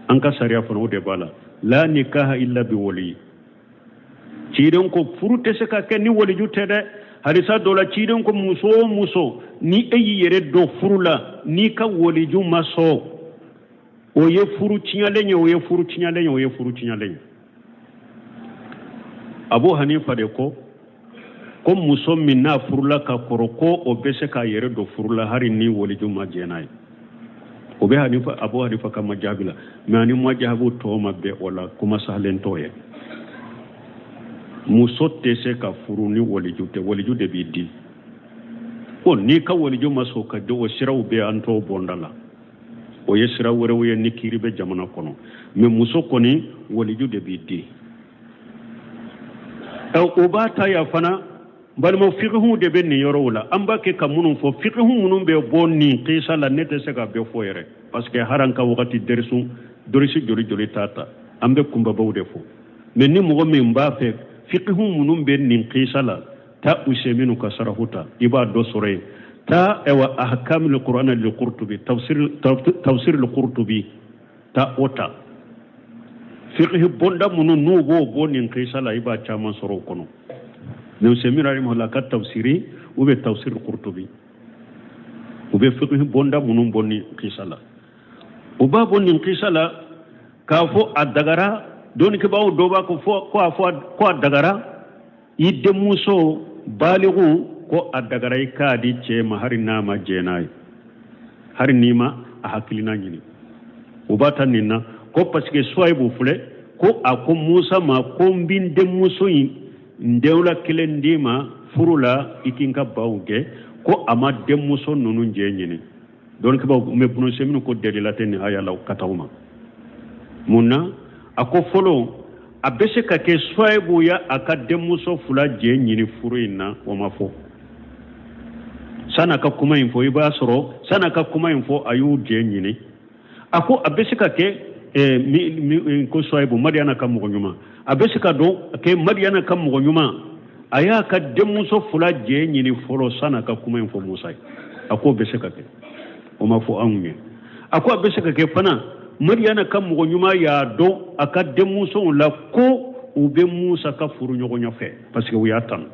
an ka sariya fana de bala la nikaha illa bi wali ciiden ko furute se ka ke ni woli jutede hadisa dola ciiden ko muso ni eyi yere do furula ni ka woli ju maso o ye furu ciñalenye Abu Hanifa de ko muso min na furula ka koro ko o be se ka yere do furula hari ni woli ju ma jenay o be Abu Hanifa ka majabila mais ani majabu to mabbe wala kuma sahlen toye muso tese ka furu ni waliju de bidi ko ni ka waliju maso ka do siraw be anto bondala o ye siraw wore wo ni kiribe jamana kono me muso koni waliju de bidi o bata ya fana bal mo fiqhu de ben ni yorola amba ke kamunun fo fiqhu munun be bonni qisa la nete se ka be fo yere parce que haranka wakati dorisi jori tata ambe kumba bawde fo me ni mo me mbafe fiqhu munum ben nin qisala ta useminu ka sarahuta iba do sore ta ewa ahkamul qur'an al qurtubi tafsir al qurtubi ta ota fiqhu bonda munun no bo nin qisala iba chama soro kono ne useminu rahimahullah la kat tafsiri ou be tafsir al qurtubi ou be fiqhu bonda munun bonni qisala o ba bonni qisala ka fo adagara doni ke bawo doba ko adagara yidde muso baligu ko adagara ka di ce mahari nama jenai hari nima a hakilina nyini ubata ninna ko paske soybu fule ko ako musa ma ko mbinde muso yi ndewla kilendima furula ikinka bawge ko ama de muso nonu jenyini don ke bawo me buno semino ko delilateni ayala katawma munna ako folo abese ka ke soebu ya akademuso fula je nyini furu ina o mafo sana ka kuma info iba soro sana ka kuma info ayu je nyini ako abese ka ke ko soebu mariana kam mo nyuma abese ka do ke mariana kam mo nyuma aya ka demuso fula je nyini folo sana ka kuma info musa ako bese ka ke o mafo anwe ako abese ka ke fana mariana kam mo nyuma ya do akadde muso la ko ube musa ka furu nyogo nyofe parce que wiya tan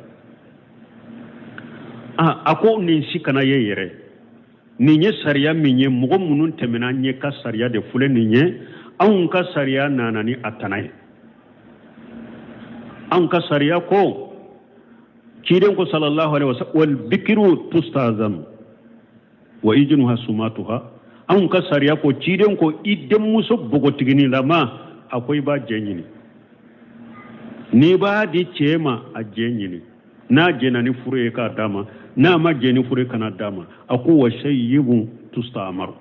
ako ni sikana yeyere ni nye sariya minye mugo munun temena nye ka sariya de fule ni nye an ka sariya nanani atanay an ka sariya ko kiden ko sallallahu alaihi wasallam wal bikru tustazam wa ijnuha sumatuha an ka sariya ko ciden ko idden muso bogotigini lama akwai ba jenyini ni ba di cema a jenyini na jena ni fure ka dama na ma jeni fure kana dama ako wa shayyibu tustamar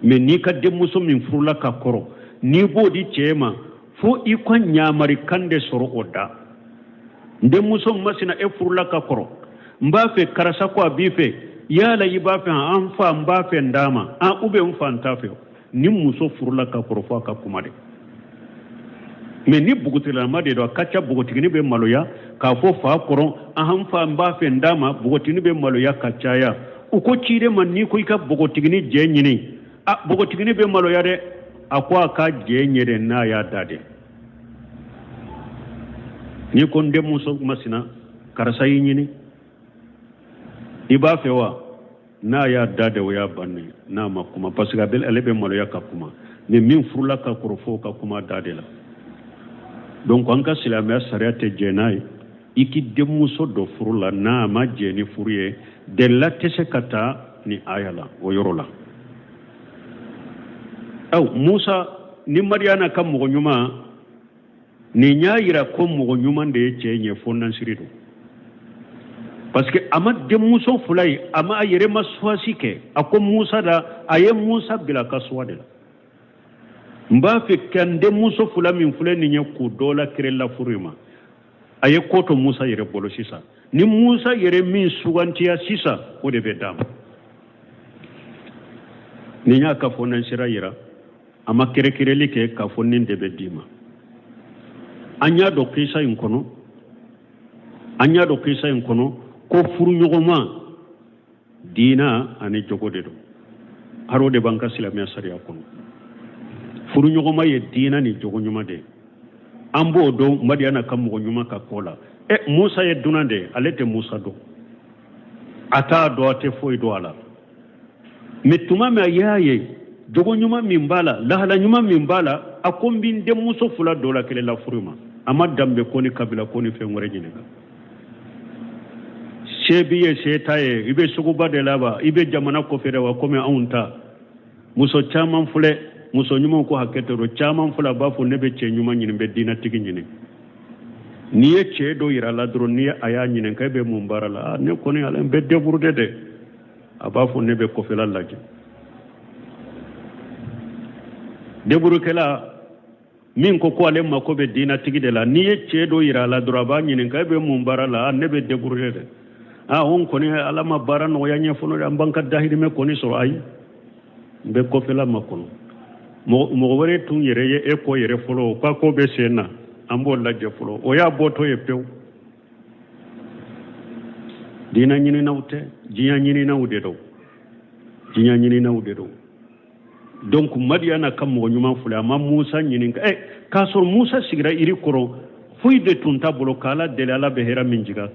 me ni ka de muso min furla ka koro ni bo di cema fo ikon nyamari kande soro oda de muso masina e furla ka koro mba fe karasa ko abife yala yi ba fe an fa mba fe ndama an ube mfanta fe ni muso furla ka korofo ka kumade me ni bugutila made do kacha bugutigini be maloya ka fo fa koron an fa mba fe ndama bugutini be maloya kacha ya uko chire man ni ko ka bugutigini je nyini a bugutigini be maloya de akwa ka je nyere na ya dade ni kon de muso masina karasa yi nyini iba fewa na ya dade wa ya banne na makuma parce que bel elebe malo ya kakuma ni min furla ka korofo ka kuma dade la donc an ka silama sariate jenai iki demuso do furla na ma jeni furiye de la tese kata ni ayala o yorola aw musa ni mariana kam mo nyuma ni nyaayira ko mo nyuma de ceenye fonnan sirido parce que amad de muso fulay ama ayere maswasi ke ako musa da aye musa bila kaswade mba fe kande muso fula min fule ni nyaku dola kirella furima aye koto musa yere bolo sisa ni musa yere min sugantiya sisa o de be dam ni nya ka fonnan sirayira ama kere kireli ke ka fonnin de be dima anya do kisa in kono ko furu nyogoma dina ani jogode do haro de banka silamiya sariya kono furu nyogoma ye dina ni jogo nyuma de ambo do madiana kam mo nyuma ka kola musa ye dunande alete musa do ata do ate foi do ala mituma me yaye jogo nyuma mimbala lahala nyuma mimbala akombin de muso fula do la kele la furuma amadambe koni kabila koni fe ngore jineka shebiye setaye ibe suguba de laba ibe jamana ko fere wa kome aunta muso chaman fule muso nyuma ko haketero chaman fula ba fu nebe che nyuma nyine be dina tigi nyine niye che do ira la dro niye aya nyine kay be mumbara la ne koni ala be deburde de aba fu nebe ko fela laje deburu kala min ko ale mako be dina tigi de la niye che do ira la dro ba nyine kay be mumbara la nebe deburde de on koni alama bara no yanya fono da banka dahiri me koni so ay be ko fela makono mo wore tun yere ye e ko yere folo kwa ko be sena ambo laje folo o ya boto ye pew dina nyini nawte jinya nyini nawde do donc madiana kam mo nyuma fula ma musa nyini ka so musa sigira iri koro fuy de tunta bolo kala de la behera minjiga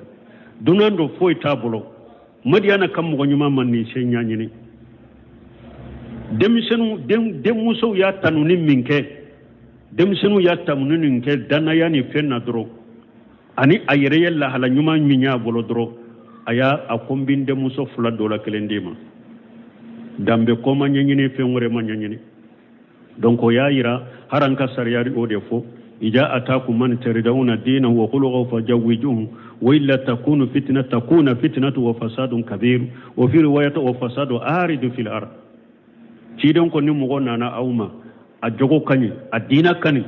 dunando foy tabolo madiana kam mo nyuma manni se nyanyini dem muso ya tanuni minke demisenu ya tamunu minke dana yani fenna dro ani ayere yalla hala nyuma minya bolo dro aya akombinde muso fula dola kelendima dambe ko manyanyini fengore manyanyini donc o yaira haranka sariyari o defo ija ataku man taridawna dinahu wa khuluquhu fajawwijuhu wa illa takuna fitnatu wa fasadun kabir wa fi riwayati wa fasadu aridu fil ard cidon ko ni mo nana awma a jogo kani a dina kani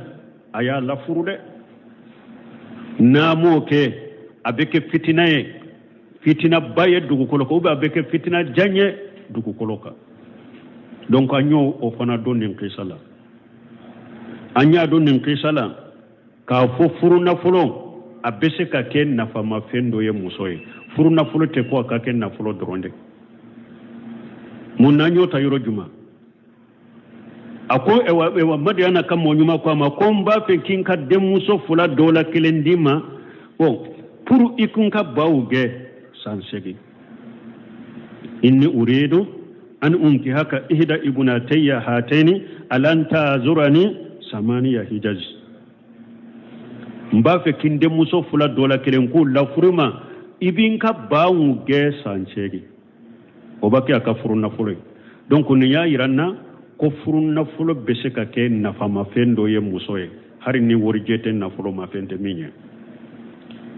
aya la furude namo ke abeke fitina baye dugu koloko ube abeke fitina janye dugu koloka donc anyo o fana donin kisala anya donin kisala ka fo furuna fulo abese ka ken na fama fendo ye musoye furuna fulo te ko ka ken na fulo dronde munanyo tayro juma ako ewa madiana kam mo nyuma ko ma ko mba fe kinka de muso fula dola kelendima bon pour ikunka bawge sansegi inni uridu an unkihaka ihda ibnatayya hataini alanta zurani samaniya hijaz mba fe kinde muso fula dola kelen ko la furuma ibinka bawge sansegi obaki aka furuna fure donc ni ya iranna ko furuna fulo bese ka ke nafa ma fendo ye musoye hari ni worjete na fulo ma fente minye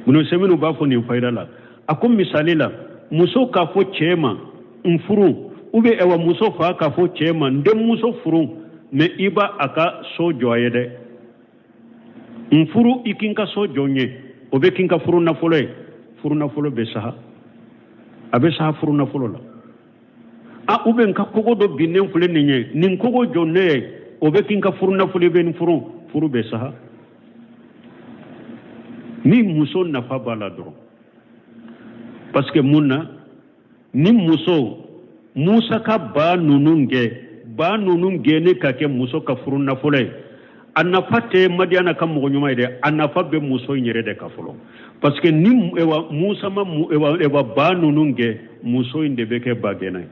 muno semenu ba fo ni fayda la akum misalila muso ka fo chema mfuru ube ewa muso fa ka fo chema ndem muso furu me iba aka so joyede mfuru ikinka so jonye obe kinka furuna fulo besaha abesaha furuna fulo la a ube nka kogo do binen fule ninye nin kogo jonne obe kinka furuna fule ben furu besaha ni muso nafa bala doro parce que munna ni musa ka ba nununge ne ka ke muso ka furuna fule anafa te madiana kam mo nyuma ide anafa be muso nyere de ka fulo parce que ni ewa musa ma ewa ba nununge muso inde be ke bagenai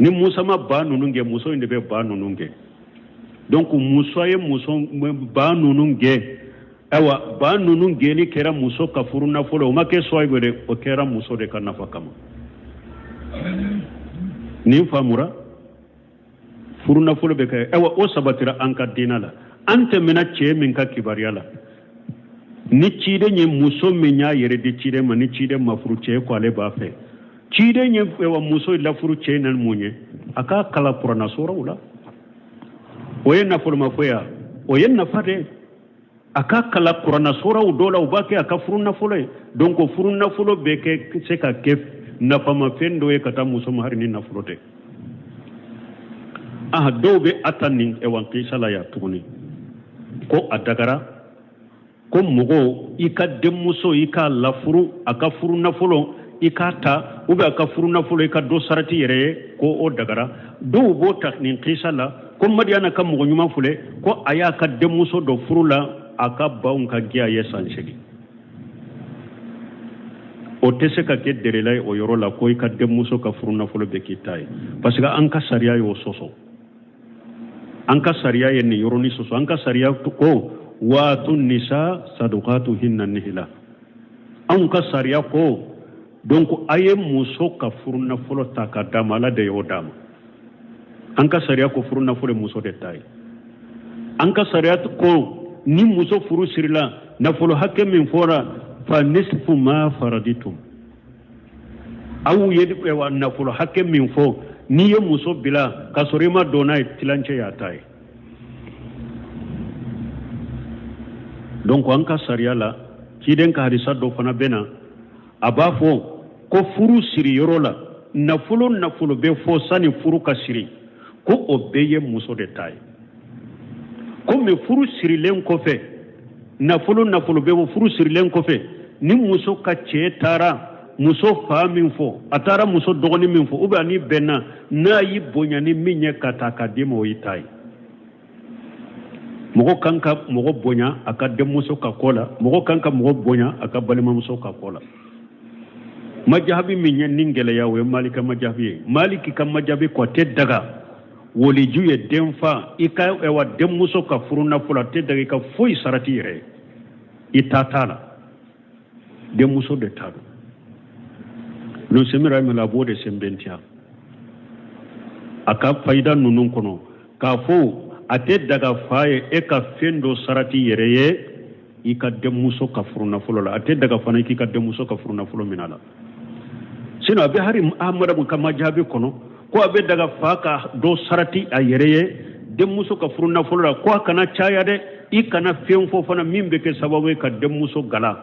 ni musa ma ba nununge muso inde be ba nununge donc muso ba nununge ewa ba nununge ni kera muso ka furuna folo o make so aygode o kera muso de kana fakama ni famura furu nafolo be kay ewa o sabatira an ka dina la ante mena ce min ka kibariya la ni cide nye muso min ya yere di cide ma ni cide ma furu ce ko ale ba fe cide nye ewa muso la furu ce nan munye aka kala qur'ana sura wala o yen nafolo ma foya o yen nafade aka kala qur'ana sura u dola u bake aka furu nafolo donc furu nafolo be ke se ka ke nafa ma fendo e kata muso ma har ni nafolo te dobe atanin ewan kisala ya tuguni ko adagara ko mogo ika demuso ika lafuru aka furu nafolo ika ta ube aka furu nafolo ika do sarati yere ko o dagara do bo taknin kisala ko madiana kam mogo nyuma fule ko aya ka demuso do furu la aka baun ka giya yesan shegi o tese ka ke derelay o yoro la ko ika demuso ka furu nafolo be kitai parce que an ka sariya yo soso anka sariya yenni yoroni soso anka sariya ko watu nisa sadaqatuhinna nihla anka sariya ko donc aye muso ka furuna folo takadama la de yodama anka sariya ko furuna folo muso de tay anka sariya ko ni muso furu sirla na folo hakke min fora fa nisfu ma faraditum awu yedi wa na folo hakke min fo ni ye muso bila ka sɔrɔ i ma dɔn n'a ye tilancɛ y'a ta ye donc an ka sariya la ciden ka hadisa dɔ fana bɛ na a b'a fɔ ko furu siri yɔrɔ la nafolo bɛ fɔ sani furu ka siri ko o bɛɛ ye muso de ta ye ko mɛ furu sirilen kɔfɛ nafolo bɛ fɔ furu sirilen kɔfɛ ni muso ka cɛ taara muso fa min fɔ a taara muso dɔgɔni min fɔ ubiyɛn ni bɛnna n'a y'i bonya ni min ye ka taa ka di ma o y'i ta ye mɔgɔ kan ka mɔgɔ bonya a ka denmuso ka kɔ la mɔgɔ kan ka mɔgɔ bonya a ka balimamuso ka kɔ la majahabi min ye nin gɛlɛya o ye malika majahabi ye maliki ka majahabi kɔ tɛ daga woliju ye den fa i ka wa denmuso ka furu nafolo a tɛ daga i ka foyi sarati yɛrɛ ye i ta t'a la denmuso de t'a don lo semira me la bode sembentia aka faida nunun kono ka fo ate daga faye e ka fendo sarati yereye i ka demuso ka furuna folo la ate daga fana ki ka demuso ka furuna folo minala sino abe hari ahmada mun kama jabi kono ko abe daga fa ka do sarati a yereye demuso ka furuna folo la ko kana chaya de i kana fen fo fana mimbe ke sababu ka demuso gala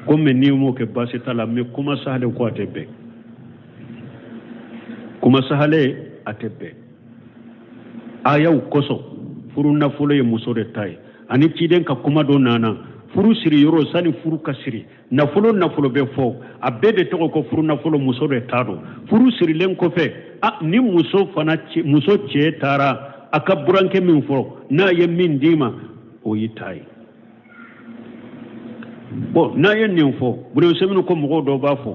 comme ni mo ke basi tala me kuma sahale ko atebe kuma sahale atebe ayaw koso furu nafolo ye muso de tay ani ciden ka kuma do nana furu siri yoro sani furu ka siri nafolo be fo abbe de to ko furu nafolo muso de tado furu siri len ko fe ni muso fana muso ce tara aka buranke min fo na ye min dima o yitai bon na yen nin fo bure seminu ko mo do ba fo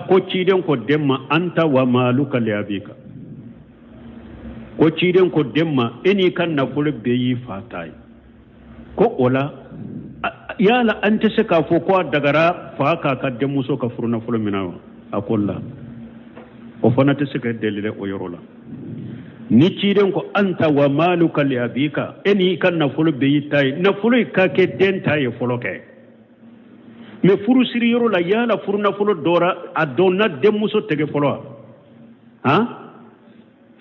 ko ciden ko demma anta wa maluka li abika ko ciden ko demma eni kan na fulu be yi fatai ko ola yala anta se ka fo ko dagara fa ka demmu so ka furuna fulu minawo akolla o fana te se ka delile o yorola ni ciden ko anta wa maluka li abika eni kan na fulu be yi tai na fulu ka ke den tai folo ke me furu siri yoro la yala furu na folo dora a donna demuso tege folo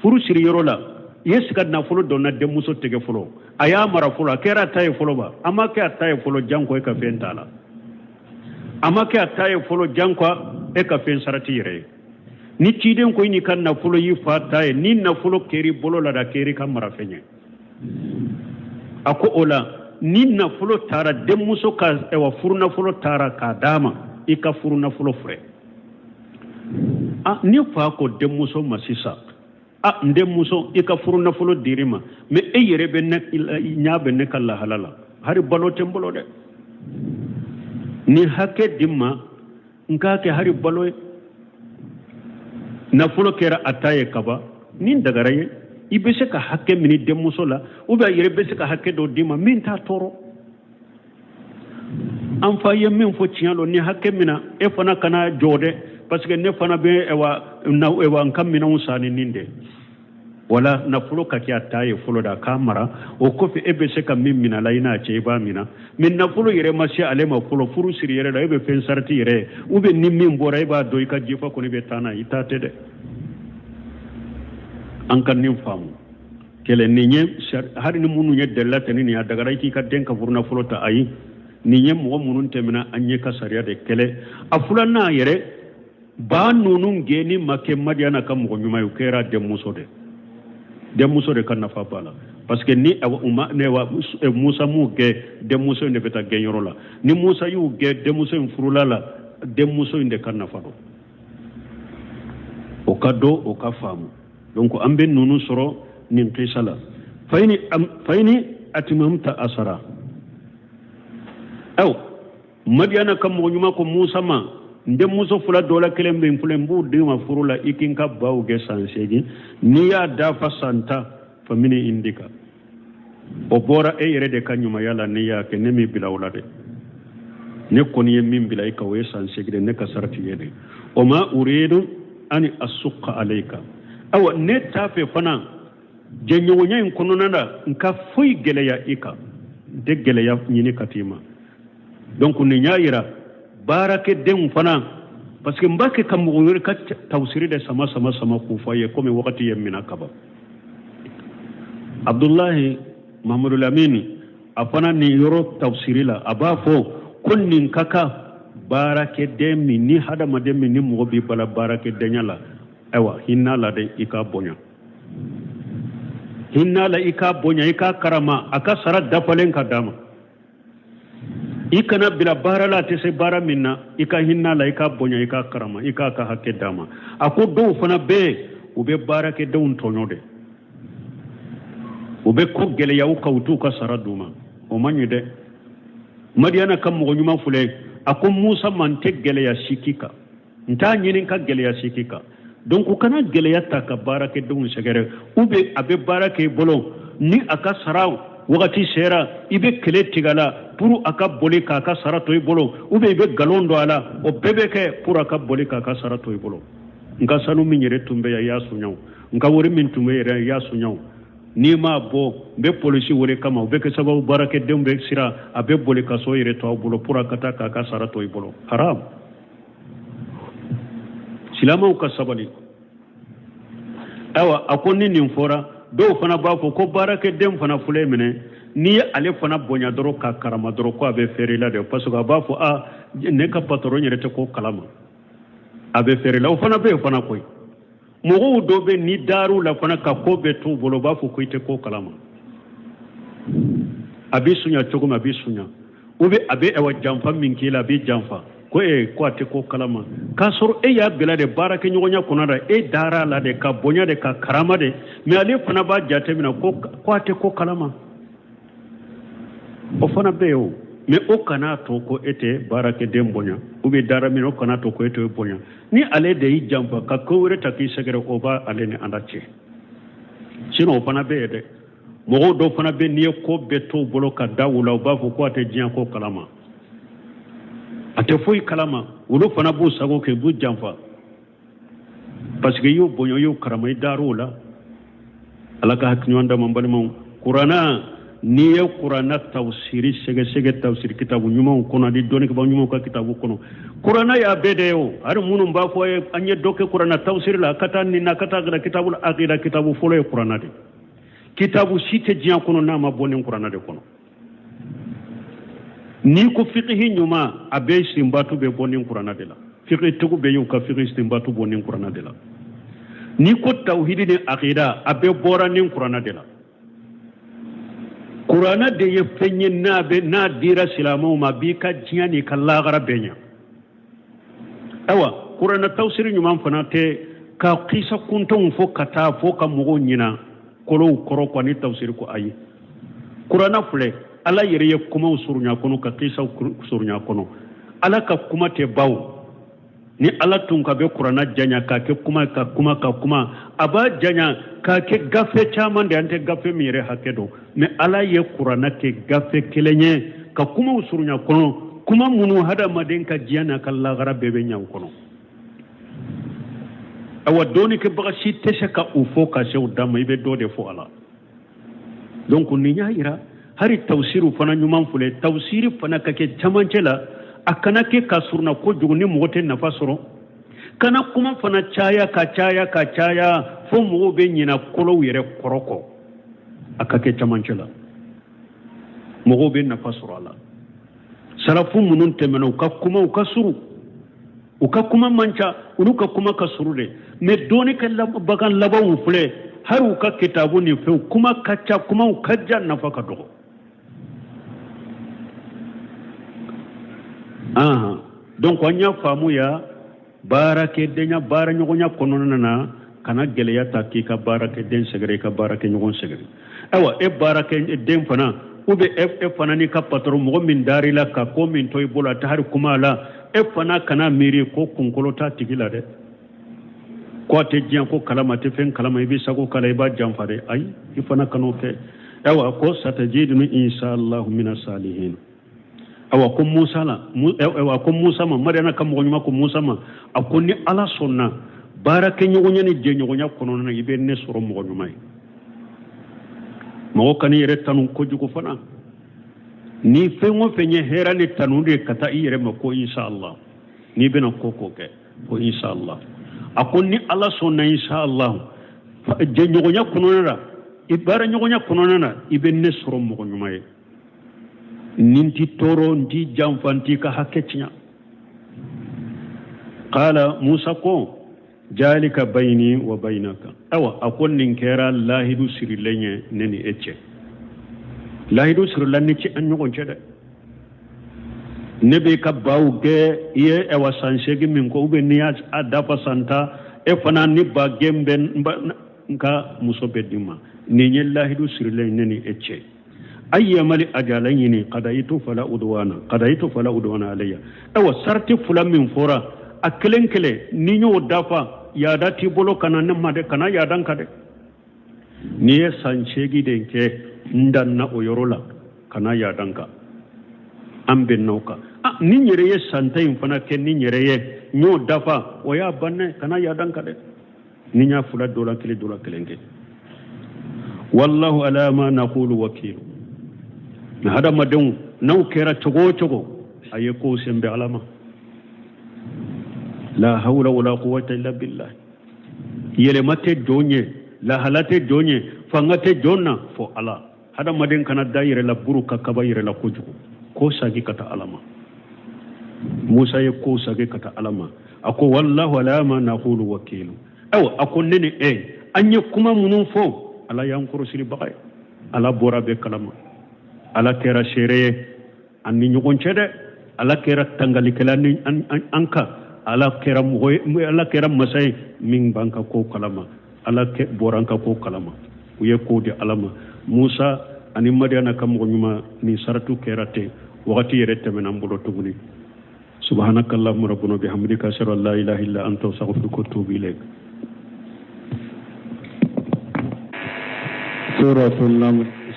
furu siri yoro la yeska na folo donna demuso tege folo aya mara folo kera taye folo ba ama ke taye folo janko e ka fentala ama ke taye folo janko e ka fen sarati yere ni ciden ko ni kan na folo yi fa taye ni na folo keri bolo la da keri kan mara fenye ako ola ni nafolo tara demuso ka ewa furu nafolo tara ka dama i ka furu nafolo fure ni fa ko demuso masisa ndemuso i ka furu nafolo dirima me e yere be ne nyaabe ne kala halala hari balo tembolo de ni hakke dimma nka ke hari balo nafolo kera ataye kaba ni dagaraye ibe se ka hakke mini demuso la ou bien yere be se ka hakke do dima min ta toro an fa ye min fo tialo ni hakke mina e fana kana jode parce que ne fana be ewa na ewa kam mina usani ninde wala nafolo ka kɛ a ta ye fɔlɔ da k'a mara o kɔfɛ e bɛ se ka min mina la i n'a cɛ i b'a mina mais nafolo yɛrɛ ma se ale ma fɔlɔ furu siri yɛrɛ la e bɛ fɛn sarati yɛrɛ ye ou bien ni min bɔra e b'a dɔn i ka jifa kɔni bɛ taa n'a i t'a tɛ dɛ an ka nin faamu kɛlɛ nin ye hali ni minnu ye dalila tɛ nin ye a dagara i k'i ka den ka furu nafolo ta ayi nin ye mɔgɔ minnu tɛmɛna an ɲɛ ka sariya de kɛlɛ a filanan yɛrɛ ba ninnu gɛnni ma kɛ Madiyana ka mɔgɔ ɲuman ye o kɛra denmuso de ka nafa b'a la parce que ni Musa m'u gɛn denmuso in de bɛ taa gɛnyɔrɔ la ni Musa y'u gɛn denmuso in furula la denmuso in de ka nafa dɔn o ka dɔn o ka faamu donc an bɛ ninnu sɔrɔ nin kisa la fayini atimamta asara aw Madiyana ka mɔgɔ ɲuman ko Musa ma denmuso fula dɔ la kelen bɛ n filɛ n b'u den ma furu la i k'i ka baw kɛ san 8 n'i y'a dafa san 10 famini indika o bɔra e yɛrɛ de ka ɲumanya la n'i y'a kɛ ne m'i bila o la dɛ ne kɔni ye min bila i ka o ye san 8 de ne ka sarati ye de o ma uridu ani asuqa alayka awa ne t'a fɛ fana jɛɲɔgɔnya in kɔnɔna na n ka foyi gɛlɛya i kan n tɛ gɛlɛya ɲini ka t'i ma donc nin y'a yira baarakɛdenw fana parce que n b'a kɛ ka mɔgɔ wɛrɛ ka tawsiri de sama k'u fɔ a ye komi wagati ye mina ka ban Abdullahi Mahamadu Lamini a fana nin yɔrɔ tawsiri la a b'a fɔ ko nin ka kan baarakɛden min ni hadamaden min ni mɔgɔ b'i bala baarakɛdenya la ayiwa hinna la de i k'a bonya hinna la i k'a bonya i k'a karama a ka sara dafalen ka d'a ma i kana bila baara la a tɛ se baara min na i ka hinna la i k'a bonya i k'a karama i k'a ka hakɛ d'a ma a ko dɔw fana bɛ yen u bɛ baarakɛdenw tɔɲɔ de u bɛ ko gɛlɛya u kan u t'u ka sara d'u ma o man ɲi dɛ Madiyana ka mɔgɔ ɲuman filɛ a ko Musa ma n tɛ gɛlɛya si k'i kan n t'a ɲini ka gɛlɛya si k'i kan donc u kana gɛlɛya ta ka baarakɛdenw sɛgɛrɛ ou bien a bɛ baara kɛ i bolo ni a ka sara wagati sera i bɛ kɛlɛ tigɛ a la pour a ka boli k'a ka sara to i bolo ou bien i bɛ galon don a la o bɛɛ bɛ kɛ pour a ka boli k'a ka sara to i bolo n ka sanu min yɛrɛ tun bɛ yan i y'a suɲɛ n ka wari min tun bɛ yɛrɛ i y'a suɲɛ n'i m'a bɔ n bɛ polisi wele kama o bɛ kɛ sababu baarakɛdenw bɛ sira a bɛ boli ka so yɛrɛ to aw bolo pour a ka taa k'a ka sara to i bolo haram silamɛw ka sabali ayiwa a ko ni nin fɔra dɔw fana b'a fɔ ko baarakɛden fana filɛ minɛ n'i ye ale fana bonya dɔrɔn ka karama dɔrɔn ko a bɛ fɛrɛ la de parce que a b'a fɔ ne ka patron yɛrɛ tɛ ko kalama a bɛ fɛrɛ la o fana bɛ yen fana koyi mɔgɔw dɔw bɛ ni daaru la fana ka ko bɛɛ t'u bolo u b'a fɔ ko i tɛ ko kalama a b'i suɲa cogo min a b'i suɲa ou bien a bɛ janfa min k'i la a b'i janfa ko ko a tɛ ko kalama k'a sɔrɔ e y'a bila de baarakɛɲɔgɔnya kɔnɔ la e daar'a la de ka bonya de ka karama de mais ale fana b'a jate minɛ ko a tɛ ko kalama o fana bɛ yen o mais o kana to ko e tɛ baarakɛden bonya ou bien daara min o kana to ko e tɛ bonya ni ale de y'i janfa ka ko wɛrɛ ta k'i sɛgɛrɛ o b'a ale ni ala cɛ sinon o fana bɛ yen dɛ mɔgɔw dɔw fana bɛ n'i ye ko bɛɛ t'u bolo ka da u la u b'a fɔ ko a tɛ diɲɛ ko kalama a tɛ foyi kalama olu fana b'u sago kɛ b'u janfa parce que i y'u bonya i y'u karama i daar'o la ala ka hakiliɲuman d'an ma n balimaw kuranna n'i ye kuranna tawsiri sɛgɛsɛgɛ tawsiri kitabu ɲumanw kɔnɔ ni dɔnnibagaw ɲumanw ka kitabu kɔnɔ kuranna y'a bɛɛ de ye o hali minnu b'a fɔ an ye dɔ kɛ kuranna tawsiri la a ka taa nin na a ka taa kitabu akida kitabu fɔlɔ ye kuranna de kitabu si tɛ diɲɛ kɔnɔ n'a ma bɔ nin kuranna de kɔnɔ n'i ko fiqhi ɲuman a bɛ sinbatu bɛ bɔ nin kuranna de la fiqhi tigiw bɛ yen u ka fiqhi sinbatu bɔ nin kuranna de la n'i ko tawhidi ni akida a bɛɛ bɔra nin kuranna de la kuranna de ye fɛn ye n'a dira silamɛw ma a b'i ka diɲɛ n'i ka lahara bɛɛ ɲɛ ayiwa kuranna tawsiri ɲuman fana tɛ ka kisa kuntanw fɔ ka taa fɔ ka mɔgɔw ɲina kolow kɔrɔ kɔ ni tawsiri ko ayi kuranna filɛ ala yɛrɛ ye kumaw surunya kɔnɔ ka kisaw surunya kɔnɔ ala ka kuma tɛ baw ni ala tun ka bɛ kuranna janya k'a kɛ kuma ka kuma a b'a janya k'a kɛ gafe caman de an tɛ gafe min yɛrɛ hakɛ dɔn mais ala ye kuranna kɛ gafe kelen ye ka kumaw surunya kɔnɔ kuma minnu hadamaden ka diɲɛ n'a ka lahara bɛɛ bɛ ɲɛ o kɔnɔ awa doni ke baga si teseka ufo ka se udama ibe do de fo ala donc ni ira hari tawsiru fana nyuman fule tawsiri fana kake chamancela akana ke kasurna ko jugni mogote nafa soro kana kuma fana caya ka caya fo mogo be nyina kolo yere koroko akake chamancela mogo be nafa soro ala salafu munun temeno ka kuma ka suru uka kuma manca unuka kuma ka suru de me doni ke bagan laban fule har uka kitabu ni fe kuma kacha kuma ukajja nafa ka dogo donc anya famu ya barake denya bara nyogonya konona na kana geleya takika barake den segere ka barake nyogon segere awa e barake den fana ube e fana ni ka patron mo min dari la ka ko min toy bola ta har kuma la e fana kana miri ko kunkolo ta tigila de ko te jian ko kalama te fen kalama ibi sago kala iba jamfare ay i fana kano ke awa ko satajiduni inshallah min salihin awa ko Musa la awa ko Musa ma mariana kam ko nyuma ko Musa ma akoni ala sonna barake nyogonya ni je nyogonya kono na ibe ne soro mo nyuma mo kani yere tanu ko jugo fana ni fengo fenye hera ni tanu de kata yere ma ko inshallah ni bena koko ke ko inshallah akoni ala sonna inshallah je nyogonya kono na ibara nyogonya kono na ibe ne soro mo nyuma ninti toro nti jamfanti ka haketinya qala Musa ko jalika bayni wa baynaka awa akon nin kera lahidu sirilenye neni etche lahidu sirilanni ci an nyogon cede nebe ka bawge ye ewa sansegi min ko ube niya adafa santa e fana ni ba gemben nka muso bedima ni nye lahidu sirilenye neni etche ayyama li ajalayni qadaitu fala udwana alayya awa sarti fulan min fora akelenkele ni nyo dafa ya dati bolo kana nemade kana ya dankade ni sanchegi denke ndanna oyorola kana ya danka ambe noka ni nyere ye santa infana ke ni nyere ye nyo dafa oya banne kana ya dankade ni nya fula dola kelenge wallahu ala ma naqulu wakil na hada madon nau kera chogo aye ko sembe alama la hawla wala quwwata illa billah yele mate donye la halate donye fangate jonna fo ala hada maden kana daire la buru ka kabayire la kujugo ko sagi kata alama Musa ye ko sagi kata alama ako wallahu ala ma naqulu wakil aw ako nene anye kuma munun fo ala yankuru siri bakay ala bora be kalama ala kera shere anni nyogon cede ala kera tangali kelani anka ala kera masai min banka ko kalama ala ke boranka ko kalama uye ko de alama Musa ani madiana kam go nyuma ni saratu kerate wakati yere temena mbulo tuguni subhanakallahumma rabbuna bihamdika ashhadu an la ilaha illa anta astaghfiruka wa atubu ilayk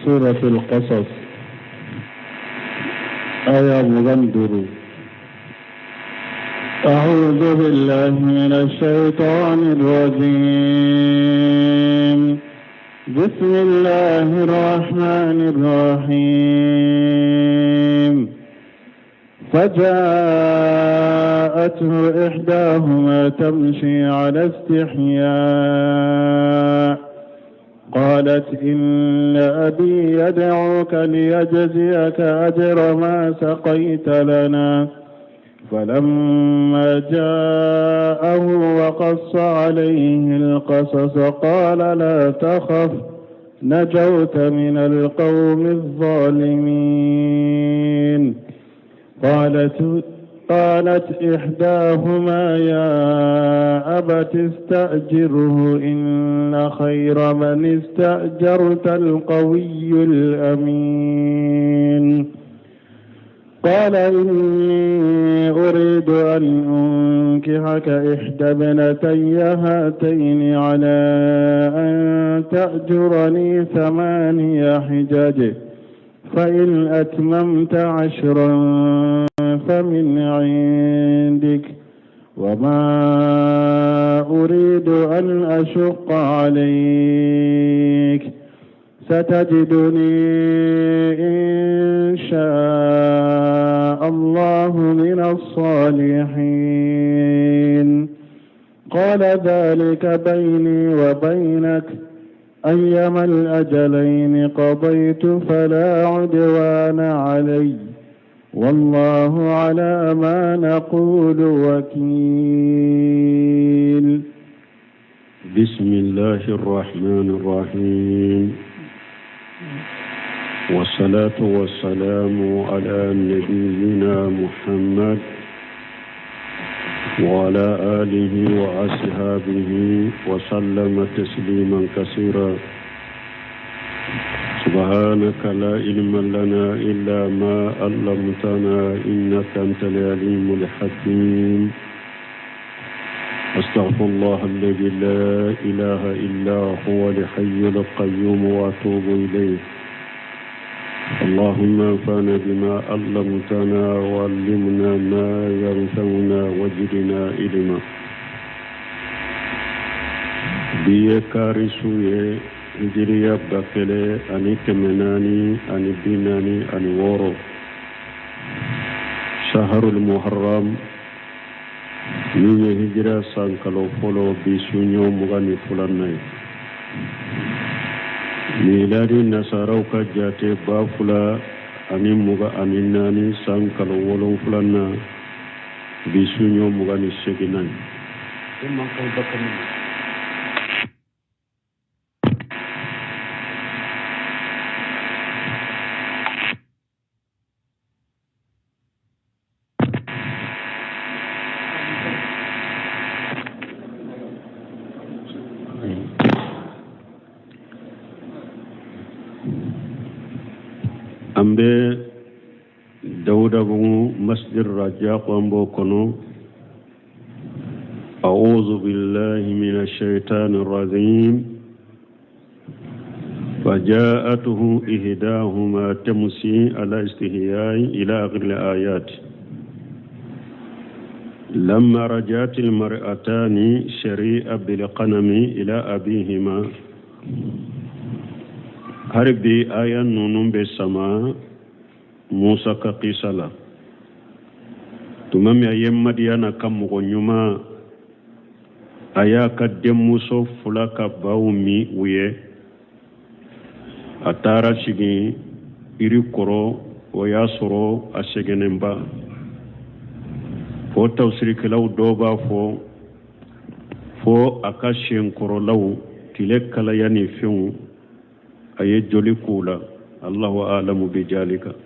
suratul qasas آية مغندر أعوذ بالله من الشيطان الرجيم بسم الله الرحمن الرحيم فجاءته إحداهما تمشي على استحياء قالت إن أبي يدعوك ليجزيك أجر ما سقيت لنا فلما جاءه وقص عليه القصص قال لا تخف نجوت من القوم الظالمين قالت إحداهما يا أبت استأجره إن خير من استأجرت القوي الأمين قال إني أريد أن أنكحك إحدى ابنتي هاتين على أن تأجرني 8 حجج فإن أتممت 10 فمن عندك وما أريد أن أشق عليك ستجدني إن شاء الله من الصالحين قال ذلك بيني وبينك أيما الأجلين قضيت فلا عدوان علي والله على ما نقول وكيل. بسم الله الرحمن الرحيم والصلاة والسلام على نبينا محمد وعلى آله وأصحابه وسلم تسليما كثيرا. سبحانك لا علم لنا إلا ما علمتنا إنك أنت العليم الحكيم. أستغفر الله الذي لا إله إلا هو الحي القيوم وأتوب إليه. اللهم انفعنا بما علمتنا وعلمنا ما ينفعنا وزدنا علما. biye karisuye hijriya bakele ani kemenani ani binani ani woro shahrul muharram ni hijra sankalo folo bisunyo mugani fulanay miladi nasaraw ka jate bafula ani muga ani nani sankalo wolon fulanna bisunyo mugani seginan imman ko bakani ambe dawuda bungu masjid raja qambo kono a'udhu billahi minash shaitanir rajim faja'atuhu ihdahuma tamsi ala istihya'i ila akhir al-ayat lamma rajat al-mar'atani shari'a bil qanami ila abihima harbi ayan nunum be sama Musa ka qisala tumami ayem madiana kam ko nyuma aya ka demuso fulaka bawmi uye atara shigi iri koro o yasoro ashegenemba fo tawsiri kalaw doba fo akashen koro law tilekala yani fiu aye joli kula Allahu a'lamu bi jalika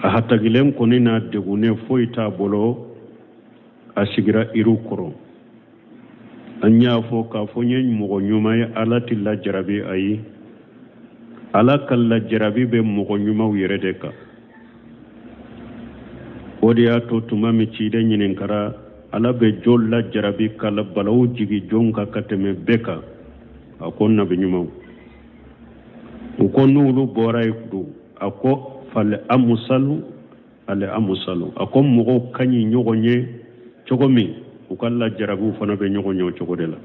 ahatagilen konina degune foita bolo asigira iru koro anya fo ka fo nyen mo nyuma ya alati la jarabi ayi alaka la jarabi be mo nyuma wirede ka odiya to tumami cide nyinen kara ala be jol la jarabi kala balaw jigi jonka kateme beka akonna be nyuma ukonu lu boray kudu ako fal amusalu ale amusalu ako mugo kanyi nyogonye chogomi ukalla jarabu fana be nyogonyo chogodela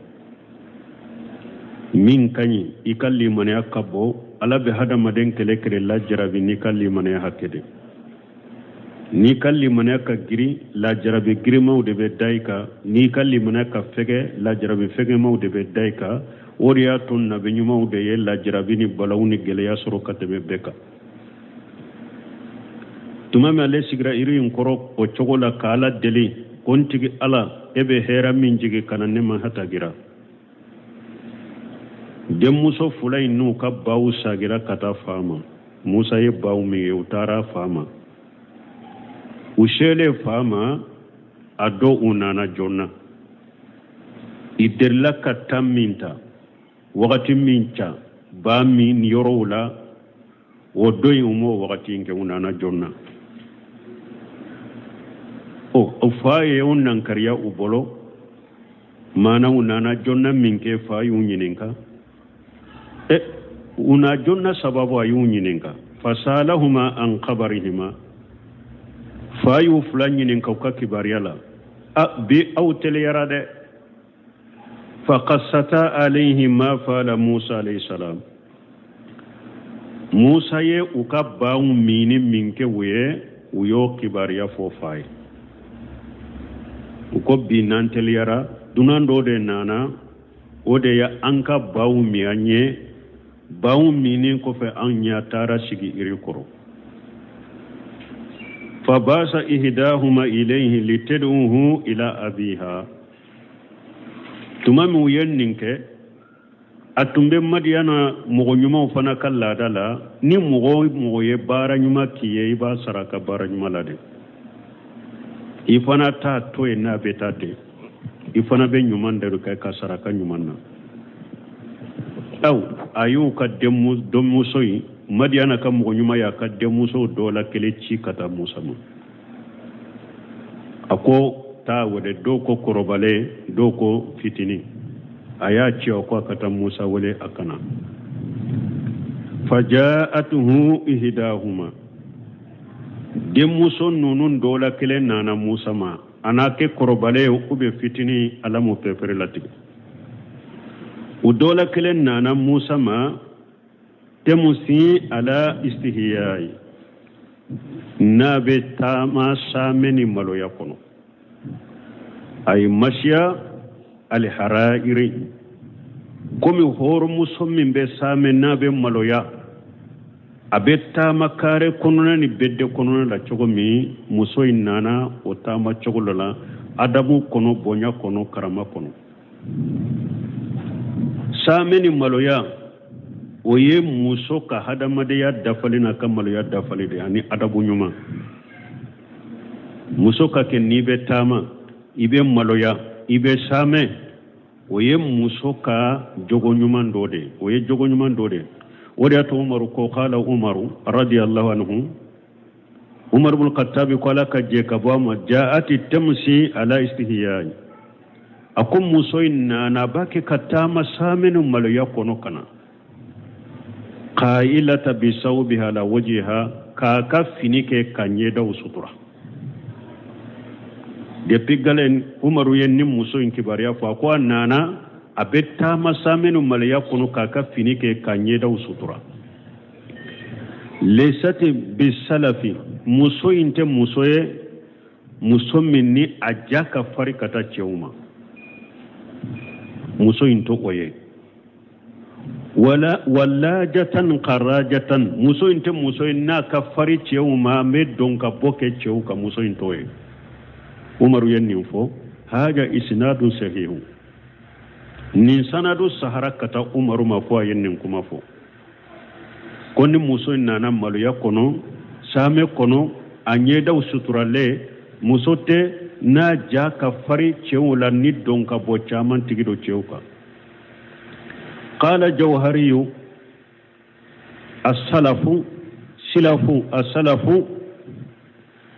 min kanyi ikalli mane akabo ala be hada maden kele kele la jarabi ni kalli mane hakede ni kalli mane ka giri la jarabi giri mawde be daika ni kalli mane ka fege la jarabi fege mawde be daika oriya tunna be nyumawde ye la jarabi ni balawni gele ya soro katebe beka tumame ale sigra iri nkoro o chogola kala deli kontigi ala ebe hera min jigi kananne ma hatagira dem muso fulay nu ka bawu sagira kata fama musa ye bawu mi utara fama ushele fama ado unana jonna iderla kataminta wakati mincha ba min yorola wodoy umo wakati nke unana jonna o faye unnan kariya ubolo mana unana jonna minke fayu nyininka una jonna sababu ayu nyininka fasalahuma an qabarihima fayu fulan nyininka ka kibariyala bi aw tele yarade فقصتا عليه ما فعل موسى عليه السلام موسى يكباو مين منك ويو كباريا فوفاي وكبي نانتليارا دونان دودي نانا ودي يا أنكا باو ميانيه باو مينين كوفي أنيا تارا سيجي إريكورو فباس إهداهما إليه لتدعوه إلى أبيها تمام وينينك أتمنى مديانا مغنيما فنا كلا دالا ني مغوي بارا نيما كيه با سراكا بارا نيما لادي إفنا تا توي نا بيتاتي إفنا بين نيمان دروكا كسراكا نيمانا أو أيو كدمو سوي مديانا كمغنيما يا كدمو سو دولا كليتشي كتا موسما أكو ta wade doko korobale doko fitini aya ciyo kwa kata Musa wale akana faja'atuhu ihdahuma de muso nunun dola kele nana Musa ma anake korobale ube fitini alamu pepere lati u dola kele nana Musa ma temusi ala istihiyai nabe tama sameni malo yakono ay masya al harairi komi horo musommin be same nabe maloya abetta makare konona ni bedde konona la chogomi muso inana otama chogolola adabu kono bonya kono karama kono same ni maloya oye muso ka hadamade ya dafalina kamaloya dafalide ani adabu nyuma muso ka ken nibe tama ibe maloya ibe same oye muso ka jogo nyuman dode oye jogo nyuman dode wadi ato umaru ko qala umaru radiyallahu anhu umar ibn khattab qala ka je ka bama jaati tamsi ala istihyai akum muso inna na baki katama same no maloya kono kana qailata bi sawbiha la wajha ka kafinike kanye da usutura depuis galen umaru yenni muso in kibariya fa ko nana abetta masamenu malaya kono kaka finike kanye da usutura lesati bisalafi muso inte musoye muso minni ajaka farikata cheuma muso into koye wala jatan qarajatan muso inte muso na ka fari cheuma me donka boke cheuka muso intoye umaru yenni fo haja isnadu sahihu ni sanadu sahara kata umaru ma fo yenni kuma fo konni muso nana malu yakono same kono anye daw suturale muso te na ja ka fari cewula ni donka bo chaman tigido cewka qala jawhariyu as-salafu silafu as-salafu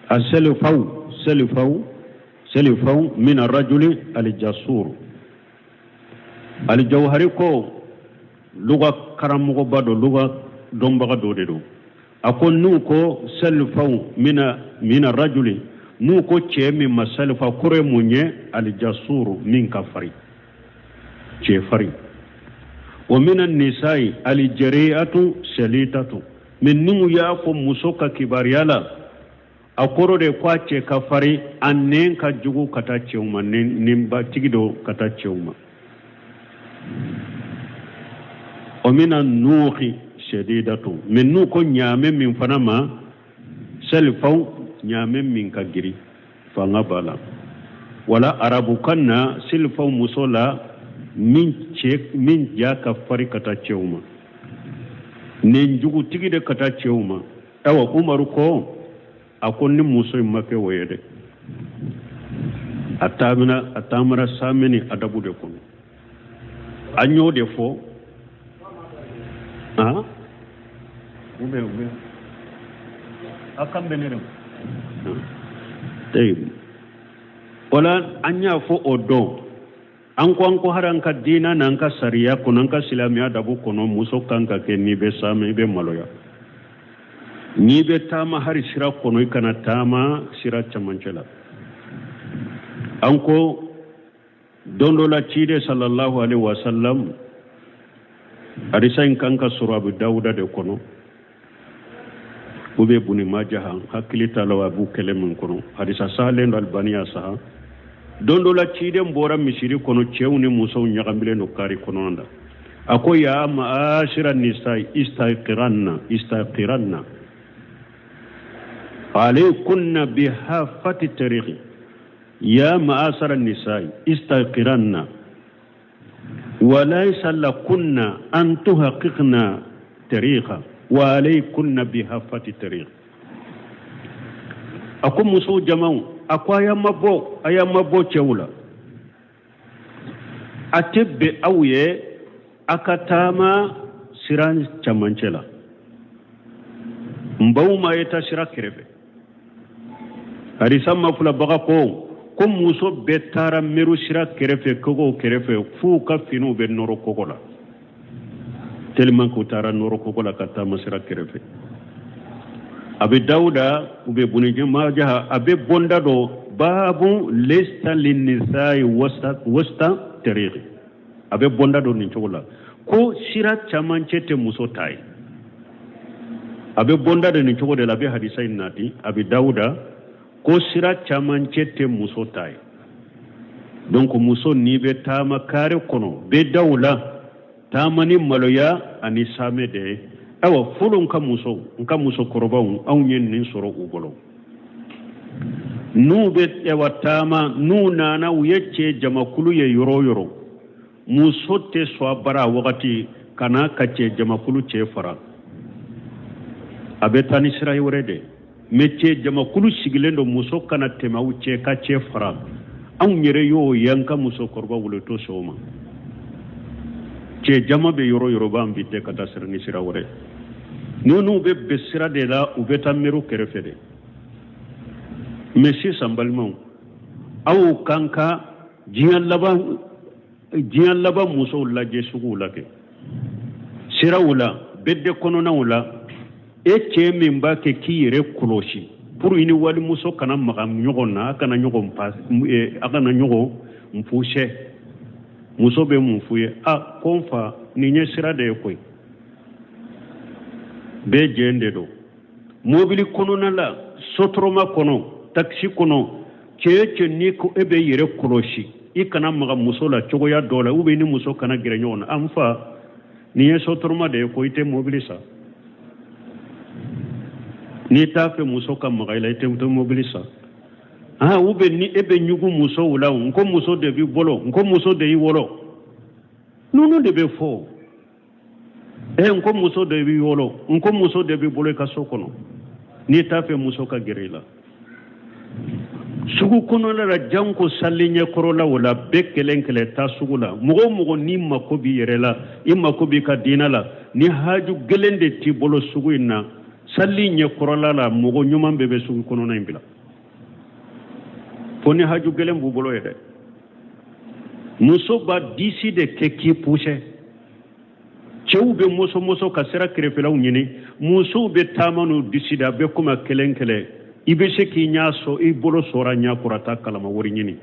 as-salafu سلفوا من الرجل الجسور الجوهري كو لغة كرامو بدو لغة دومبغا دودو أقول نوكو سلفوا من الرجل نوكو تشيمي ما سلفا كوري مونيه الجسور من كفري تشيفري ومن النساء الجريئة سليتة من نمو يأكو مسوكا كباريالا akoro de kwache kafari annen ka jugu kata cheuma nimba tigido kata cheuma o mina nuhi shadidatu min nu ko nyame min fanama selfau nyame min ka giri fanga bala wala arabu kanna selfau musola min ja kafari kata cheuma nen jugu tigide kata cheuma awa umaru ko akonni muso make woyede atamara sameni adabu de kono anyo de fo ube akam benere tay wala anya fo odo anko haranka dina nanka sariya kunanka silamiya adabu kono muso kanka ke ni be same be maloya ni be tama hari sira kono ikana tama sira chamancela anko dondo la cide sallallahu alaihi wasallam arisa in kanka sura abu dauda de kono ube buni majaha hakilita lawa abu kelemin kono hadisa sahlen albania saha dondo la cide mbora misiri kono chewni muso nyagambile no kari kono nda ako ya ma'ashira nisai istaqiranna alaykunna bihafati tariqi ya ma'ashira nisai istaqiranna وليس لكن أن تحققن طريقا وعليكن بهفة الطريق أكو مسو جماعو أكو أيام مبو تشولا أتب أوي أكتاما سيران تشمانشلا مبو ما يتشرا كرفه هرسام مفلا بغاقو ko muso be tara meru sira kerefe kogo kerefe fu ka finu be noro kogola tellement ko tara noro kogola kata masira kerefe abe dauda ube bunije majaha abe bonda do babu lista linnisai wasta tariqi abe bonda do ni chola ko sira chamanchete muso tai abe bonda do ni chogo de la be hadisa inati abe dauda ko sira caman cete muso tay donc muso ni be tama kare kono be dawla tamani maloya ani same de awa fulun ka muso korobaw aw nyen nin soro ugolo nu be ewa tama nu nana uyece jamakulu ye yoro muso te so bara wakati kana kace jamakulu ce fara abetani sira yorede mecce jama kulu sigilendo muso kana tema uce ka ce fara an yere yo yanka muso korba wuleto soma ce jama be yoro ba ambite ka tasir ni sira wore nonu be besira de la ubeta meru kerefede messi sambalmon aw kanka jiyan laba muso la je sugu lake sira wula bedde kono na wula ece min ba ke kiyere kuloshi pour ini wali muso kana magam nyogona kana nyogon pas akana nyogo mfushe muso be mfuye konfa ni nyesira de koy be jende do mobili kono nala sotroma kono taxi kono cece ni ko ebe yere kuloshi ikana magam muso la chogo ya dola ube ni muso kana gire nyona amfa ni sotroma de ko ite mobili sa ni tafe muso kam magaila ite mobilisa ube ni ebe nyugu muso wula nko muso de bi bolo nko muso de yi wolo nunu de be fo nko muso de bi wolo nko muso de bi bolo ka sokono ni tafe muso ka gerela sugu kono la janko sallinye korola wala bekelenkele ta sugula mugo ni makobi yerela imakobi ka dinala ni haju gelende ti bolo sugu inna salli nye korola la mogo nyuman bebe sugu kono na imbila foni haju gelen bu bolo yede muso ba disi de keki pushe chewu be muso ka sera krefela unyini muso be tamanu disi da be kuma kelenkele ibe se ki nyaso i bolo sora nya kurata kalama wori nyini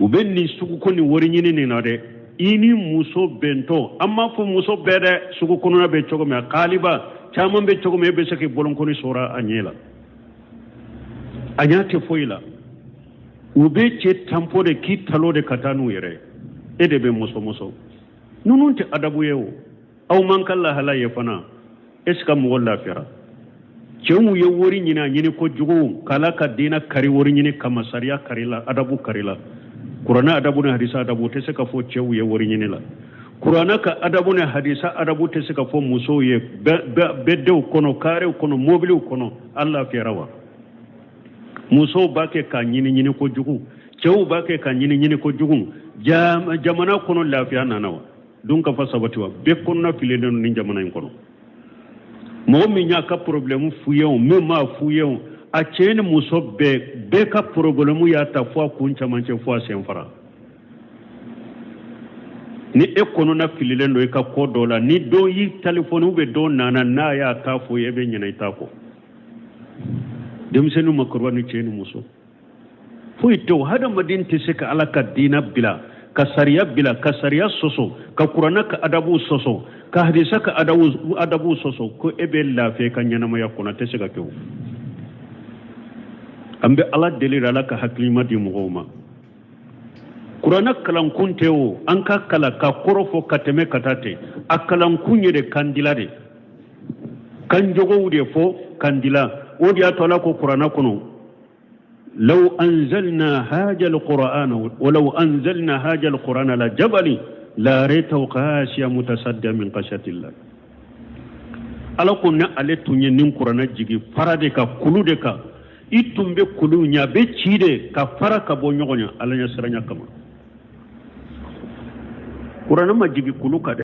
ube ni sugu koni wori nyini ni na de ini muso bento amma fo muso bede sugu kununa be chogo me qaliba chaman be chogo me be saki bolon koni sora anyela anyate foila ube che tampo de kitalo de katanu yere ede be muso nunun te adabu yewo aw man kala hala yefana eska mo wala fera chemu ye wori nyina nyini ko jugo kala ka dina kari wori nyini kama sariya karila adabu karila Kurana adabu na hadisa adabu te seka fo chewu ye wori nyini la Kurana ka adabu na hadisa adabu te seka fo muso ye bedde kono kare kono mobile kono Allah fi rawa muso bake ka nyini ko jugu chewu bake ka nyini ko jugu jamana kono lafiya nanawa dun ka fa sabatiwa be kono na file den ni jamana kono mo mi nya ka problème fuyew me ma fuyew a cene muso be ka problème ya ta fo kun chamanche fo senfara ni ekono na fililen do ka kodola ni do yi telephone ube do nana na ya ta fo yebe nyina ita ko dem senu makorwa ni cene muso foyi to hada madin te se ka ala ka dina bila ka sariya soso ka kurana ka adabu soso ka hadisa ka adabu soso ko ebe lafiya kan yanamaya kuna te se ka kew ambe ala delira ala ka haklima di mɔgɔw ma kurana kalankun tɛ o an ka kala ka kɔrɔ fɔ ka tɛmɛ ka taa ten a kalankun ye de kandila de kan jogow de fɔ kandila o de y'a to ala ko kurana kɔnɔ لو أنزلنا هذا القرآن ولو أنزلنا هذا القرآن لجبل لاريته خاشعا متصدعا من خشية الله ala ko na ale tun ye nin kuranna jigi fara de ka kulu de ka i tun bɛ kulu ɲa bɛ ci de ka fara ka bɔ ɲɔgɔn ɲa ala ɲɛ siranya kama kuranna ma jigi kulu ka dɛ